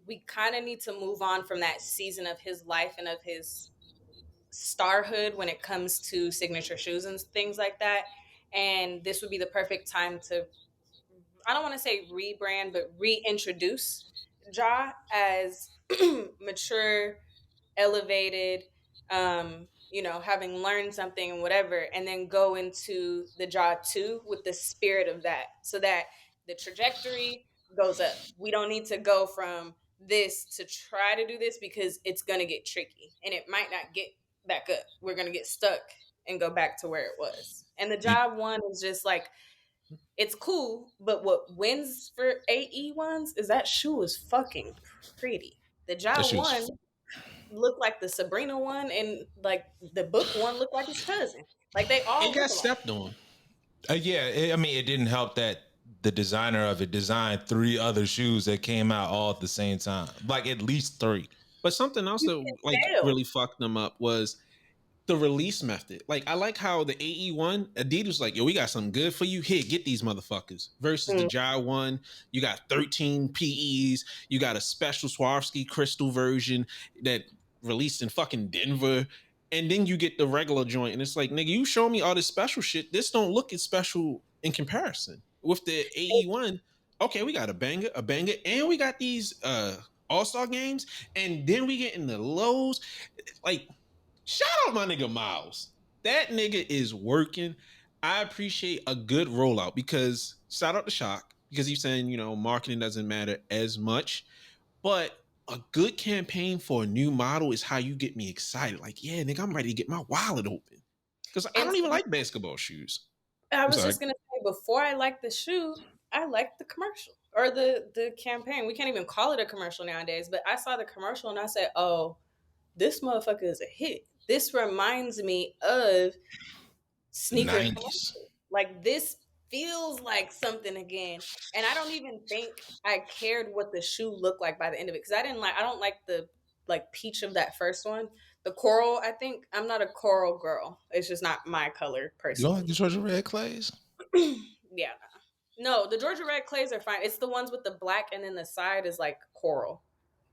we kind of need to move on from that season of his life and of his starhood when it comes to signature shoes and things like that. And this would be the perfect time to, I don't want to say rebrand, but reintroduce Ja as mature, elevated, having learned something and whatever, and then go into the job 2 with the spirit of that, so that the trajectory goes up. We don't need to go from this to try to do this because it's going to get tricky and it might not get back up. We're going to get stuck and go back to where it was. And the You, job 1 is just like, it's cool, but what wins for AE ones is that shoe is fucking pretty. The that job 1 shit's looked like the Sabrina one, and like the book one looked like his cousin. Like they all It look got alike. stepped on. yeah. I mean, it didn't help that the designer of it designed 3 other shoes that came out all at the same time, like at least 3. But something else You that can tell. really fucked them up was the release method. Like, I like how the AE1, Adidas was like, yo, we got something good for you. Here, get these motherfuckers. Versus the Mm. Jai 1, you got 13 PEs. You got a special Swarovski crystal version that released in fucking Denver. And then you get the regular joint. And it's like, nigga, you show me all this special shit. This don't look as special in comparison. With the AE1, okay, we got a banger. And we got these All-Star games. And then we get in the lows. Like, shout out my nigga Miles. That nigga is working. I appreciate a good rollout because shout out to Shock because he's saying, marketing doesn't matter as much, but a good campaign for a new model is how you get me excited. Like, yeah, nigga, I'm ready to get my wallet open because I And don't even like basketball shoes. I I'm was sorry. just gonna say, before I liked the shoe, I liked the commercial or the campaign. We can't even call it a commercial nowadays, but I saw the commercial and I said, "Oh, this motherfucker is a hit." This reminds me of sneaker 90s. commercials. Like this feels like something again. And I don't even think I cared what the shoe looked like by the end of it because I don't like the like peach of that first one. The coral, I think I'm not a coral girl. It's just not my color You don't like personally. the Georgia Red Clays? Yeah. No, the Georgia red clays are fine. It's the ones with the black and then the side is like coral.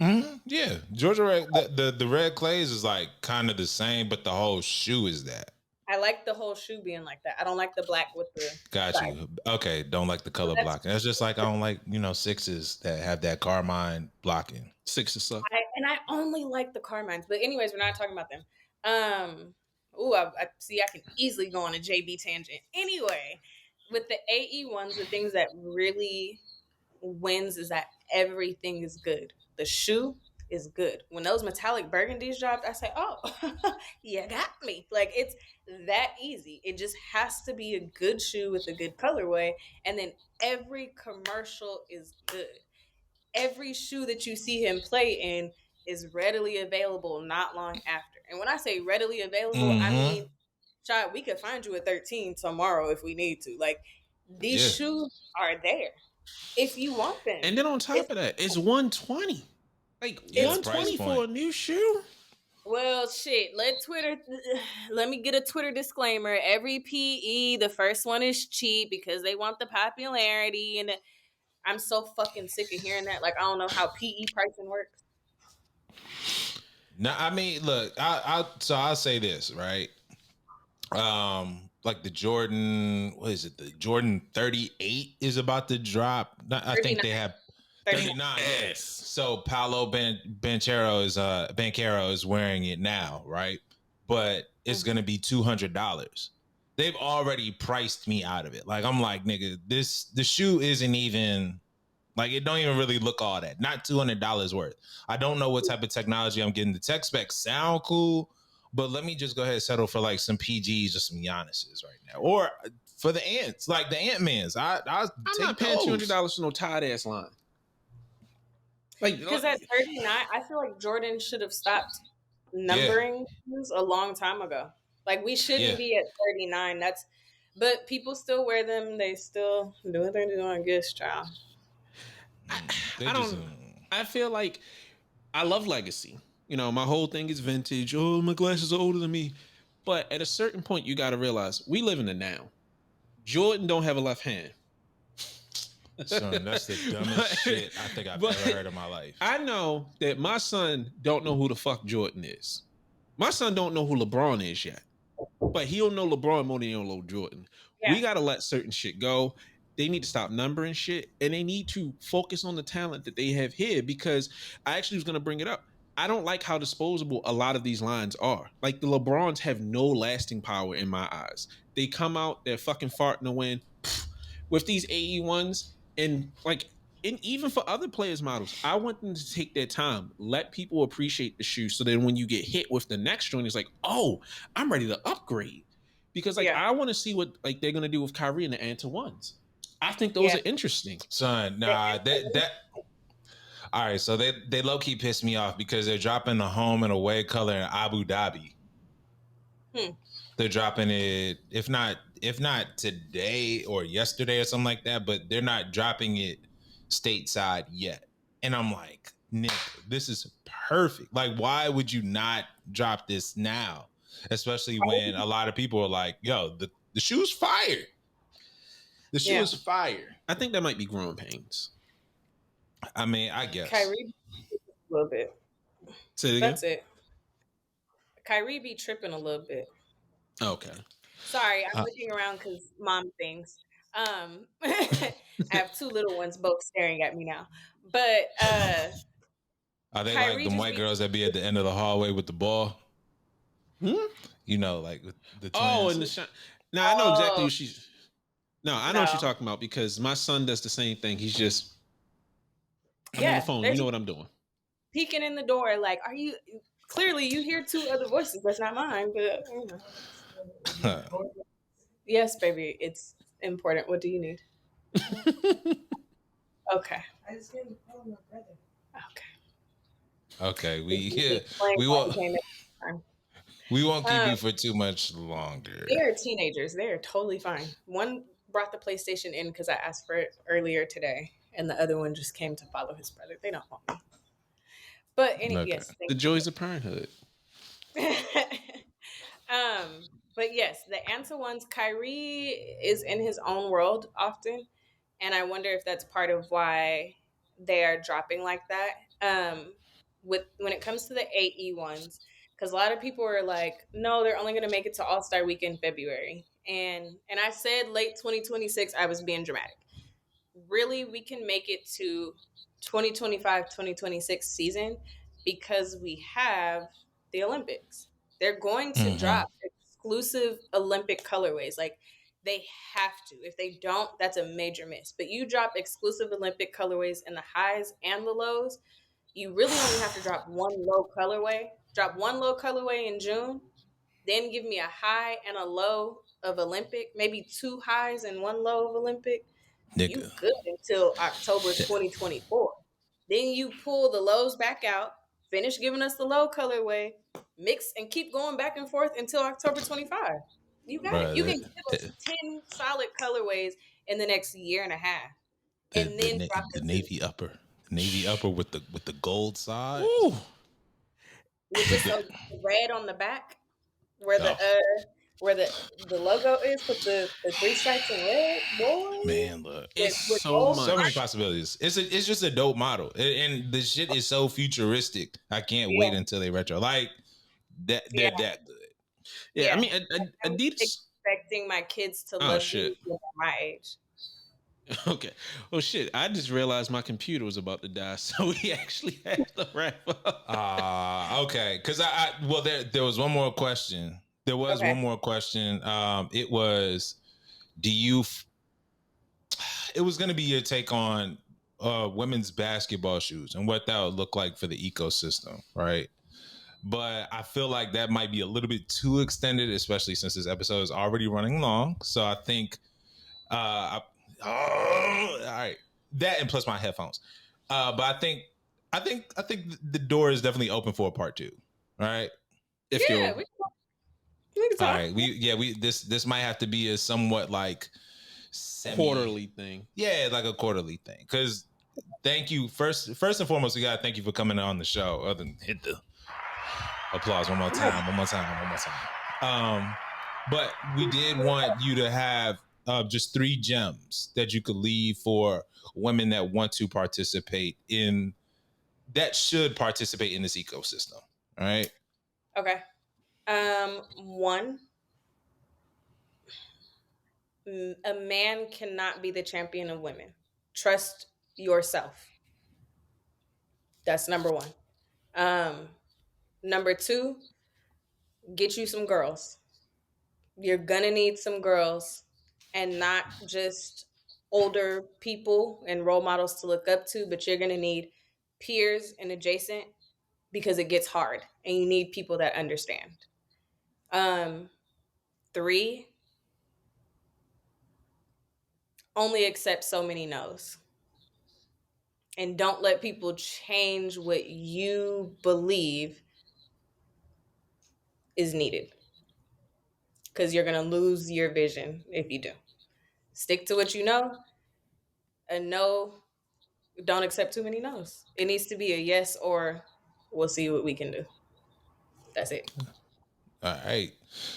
Mm-hmm. Yeah, Georgia Red. The Red Clays is like kind of the same, but the whole shoe is that. I like the whole shoe being like that. I don't like the black with the Got side. you. Okay, don't like the color That's blocking. That's just like I don't like sixes that have that carmine blocking. Six or so. I only like the Carmines. But anyways, we're not talking about them. I see. I can easily go on a JB tangent. Anyway, with the AE ones, the things that really wins is that everything is good. The shoe is good. When those metallic burgundies dropped, I say, "Oh, you got me!" Like it's that easy. It just has to be a good shoe with a good colorway, and then every commercial is good. Every shoe that you see him play in is readily available not long after. And when I say readily available, I Mm-hmm. mean, child, we could find you a 13 tomorrow if we need to. Like these Yeah. shoes are there if you want And them. then on It's top of that, it's 120. Like Yeah, the it's price 120 point. for a new shoe? well shit. Let me get a Twitter disclaimer. Every PE, the first one is cheap because they want the popularity and I'm so fucking sick of hearing that. Like I don't know how PE pricing works. No, I mean, look, so I'll say this, right? Like the Jordan, what is it? The Jordan 38 is about to drop. I think 39. they have 39. 39. Yeah. Yes. So Paolo Banchero is wearing it now, right? But it's gonna be $200. They've already priced me out of it. Like I'm like, nigga, the shoe isn't even like it don't even really look all that. Not $200 worth. I don't know what type of technology I'm getting. The tech specs sound cool, but let me just go ahead and settle for like some PGs or some Giannis's right now, or for the ants, like the Ant-Mans. I'll I'm take not paying those. $200 for no tight ass line. Like, Because at 39, I feel like Jordan should have stopped Yeah, numbering shoes a long time ago. Like we yeah. shouldn't be at 39. But people still wear them. They still do what they're doing, I guess, child. They I just don't. I feel like I love legacy. My whole thing is vintage. Oh, my glasses are older than me. But at a certain point, you got to realize we live in the now. Jordan don't have a left hand. son, that's the dumbest shit I think I've ever heard in my life. I know that my son don't know who the fuck Jordan is. My son don't know who LeBron is yet. But he'll know LeBron more than he'll know Jordan. Yeah. We got to let certain shit go. They need to stop numbering shit, and they need to focus on the talent that they have here, because I actually was going to bring it up. I don't like how disposable a lot of these lines are. Like the LeBrons have no lasting power in my eyes. They come out, they're fucking farting to win. With these AE1s, and like, and even for other players' models, I want them to take their time, let people appreciate the shoe, so then when you get hit with the next joint, it's like, oh, I'm ready to upgrade. Because like Yeah, I want to see what like they're gonna do with Kyrie and the Anta ones. I think those yeah. are interesting. Son, The nah, that all right. So they low key pissed me off because they're dropping the home and away color in Abu Dhabi. Hmm. They're dropping it if not today or yesterday or something like that, but they're not dropping it stateside yet. And I'm like, nigga, this is perfect. Like, why would you not drop this now? Especially when a lot of people are like, yo, the shoe's fire. The shoe Yeah, is fire. I think that might be growing pains. I mean, I guess. Kyrie a little bit. Say it again. That's it. Kyrie be tripping a little bit. Okay. Sorry, I'm Uh, looking around because mom things. I have two little ones both staring at me now. But are they like Kyrie them just white be girls that be at the end of the hallway with the ball? Hmm? You know, like with the Oh, twins. and the shine. Now I know exactly oh what she's. No, I know what you're no. talking about because my son does the same thing. He's just, I'm on the Yeah, phone. they're You know just what I'm doing. peeking in the door like, are you clearly you hear two other voices. That's not mine, but yes, baby, it's important. What do you need? Okay. I just gave him my brother. Okay. Okay, we This is yeah, me playing we while won't he came in. Time. we won't keep Um, you for too much longer. they are teenagers. They are totally fine. One brought the PlayStation in because I asked for it earlier today, and the other one just came to follow his brother. They don't want me. But Okay. yes, The thank joys of parenthood. you. But yes, the answer ones, Kyrie is in his own world often, and I wonder if that's part of why they are dropping like that. With when it comes to the AE ones, because a lot of people are like, no, they're only going to make it to All Star Week in February, and I said late 2026. I was being dramatic. Really, we can make it to 2025-2026 season because we have the Olympics. They're going to Mm-hmm. drop exclusive Olympic colorways. Like they have to. If they don't, that's a major miss. But you drop exclusive Olympic colorways in the highs and the lows. You really only have to drop one low colorway. Drop one low colorway in June, then give me a high and a low of Olympic, maybe two highs and one low of Olympic. You Nigga. good until October That- 2024. Then you pull the lows back out, finish giving us the low colorway, mix and keep going back and forth until October 25. You got it. Bro, You can give us the, 10 solid colorways in the next year and a half the, and the, then drop the the two navy upper. The navy upper with the gold sides. Ooh. with With just the a red on the back where the oh where the logo is with the three stripes in red, boy. man, look. It's With so gold So many much. possibilities. It's just a dope model. And the shit is so futuristic. I can't yeah, wait until they retro. Like that they're yeah, that good. Yeah, I yeah. mean, I'm Adidas. expecting my kids to Oh love shit. these when they're my age. Okay. Oh shit. I just realized my computer was about to die, so we actually have to wrap up. Okay. Cause I well there was one more question. There was Okay. one more question. It was do you it was gonna be your take on women's basketball shoes and what that would look like for the ecosystem, right? But I feel like that might be a little bit too extended, especially since this episode is already running long. So I think all right. That and plus my headphones. But I think the door is definitely open for a part two. All right. If Yeah, you're we can All talk. right. We this might have to be a somewhat like semi quarterly thing. yeah, like a quarterly thing. Cause thank you. First and foremost, we gotta thank you for coming on the show. Other than hit the applause one more time, one more time, one more time. But we did want you to have just three gems that you could leave for women that want to participate in that should participate in this ecosystem. All right. Okay. One, a man cannot be the champion of women. Trust yourself. That's number one. Um, Number two, get you some girls. You're gonna need some girls, and not just older people and role models to look up to, but you're gonna need peers and adjacent, because it gets hard and you need people that understand. Um, Three, only accept so many no's. And don't let people change what you believe is needed, because you're going to lose your vision if you do. Stick to what you know. A no, don't accept too many no's. It needs to be a yes or we'll see what we can do. That's it. All right.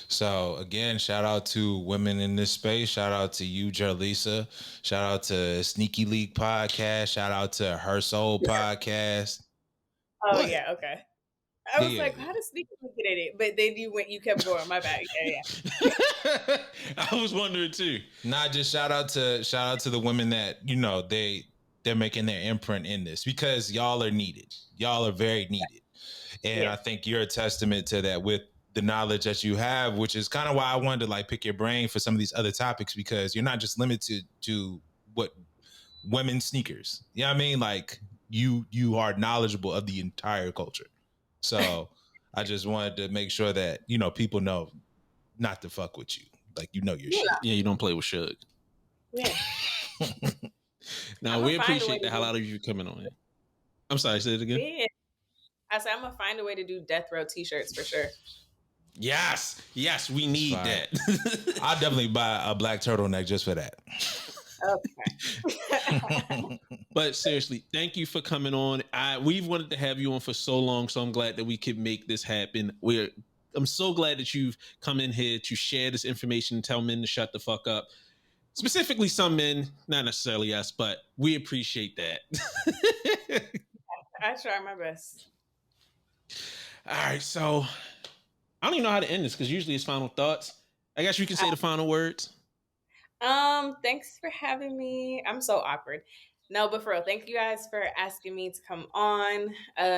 So again, shout out to women in this space. Shout out to you, JerLisa. Shout out to Sneaky League Podcast. Shout out to Her Soul Podcast. Oh, What? yeah. Okay. I Yeah, was yeah, like, how does Sneaky get in it? But then you kept going. My bad. Yeah, I was wondering too. Not just shout out to the women that they're making their imprint in this, because y'all are needed. Y'all are very needed, and yeah. I think you're a testament to that with the knowledge that you have, which is kind of why I wanted to like pick your brain for some of these other topics, because you're not just limited to what women sneakers. You know what I mean? Like you are knowledgeable of the entire culture. So I just wanted to make sure that people know not to fuck with you. Like your Yeah. shit. Yeah, you don't play with Suge. Yeah. Now I'm we gonna find a way appreciate to the hell do. out of you coming on it. I'm sorry, say it again. Yeah. I said I'm gonna find a way to do death row T-shirts for sure. Yes, we need fine. that. I'll definitely buy a black turtleneck just for that. Okay. But seriously, thank you for coming on. We've wanted to have you on for so long, so I'm glad that we could make this happen. I'm so glad that you've come in here to share this information and tell men to shut the fuck up. Specifically, some men, not necessarily us, but we appreciate that. I try my best. All right, so I don't even know how to end this because usually it's final thoughts. I guess you can say the final words. Thanks for having me. I'm so awkward. No, but for real, thank you guys for asking me to come on,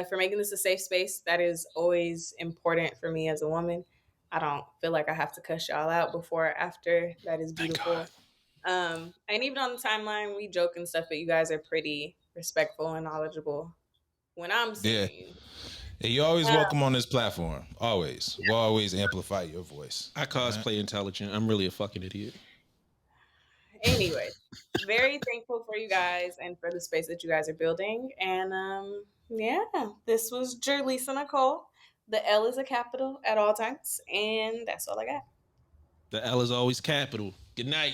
for making this a safe space. That is always important for me as a woman. I don't feel like I have to cuss y'all out before or after. That is Thank God. beautiful. And even on the timeline, we joke and stuff, but you guys are pretty respectful and knowledgeable when I'm Yeah. seeing you. Hey, you're always welcome on this platform. Always. We'll always amplify your voice. I cosplay intelligent. I'm really a fucking idiot. Anyway, very thankful for you guys and for the space that you guys are building. And yeah, this was JerLisa Nicole. The L is a capital at all times, and that's all I got. The L is always capital. Good night.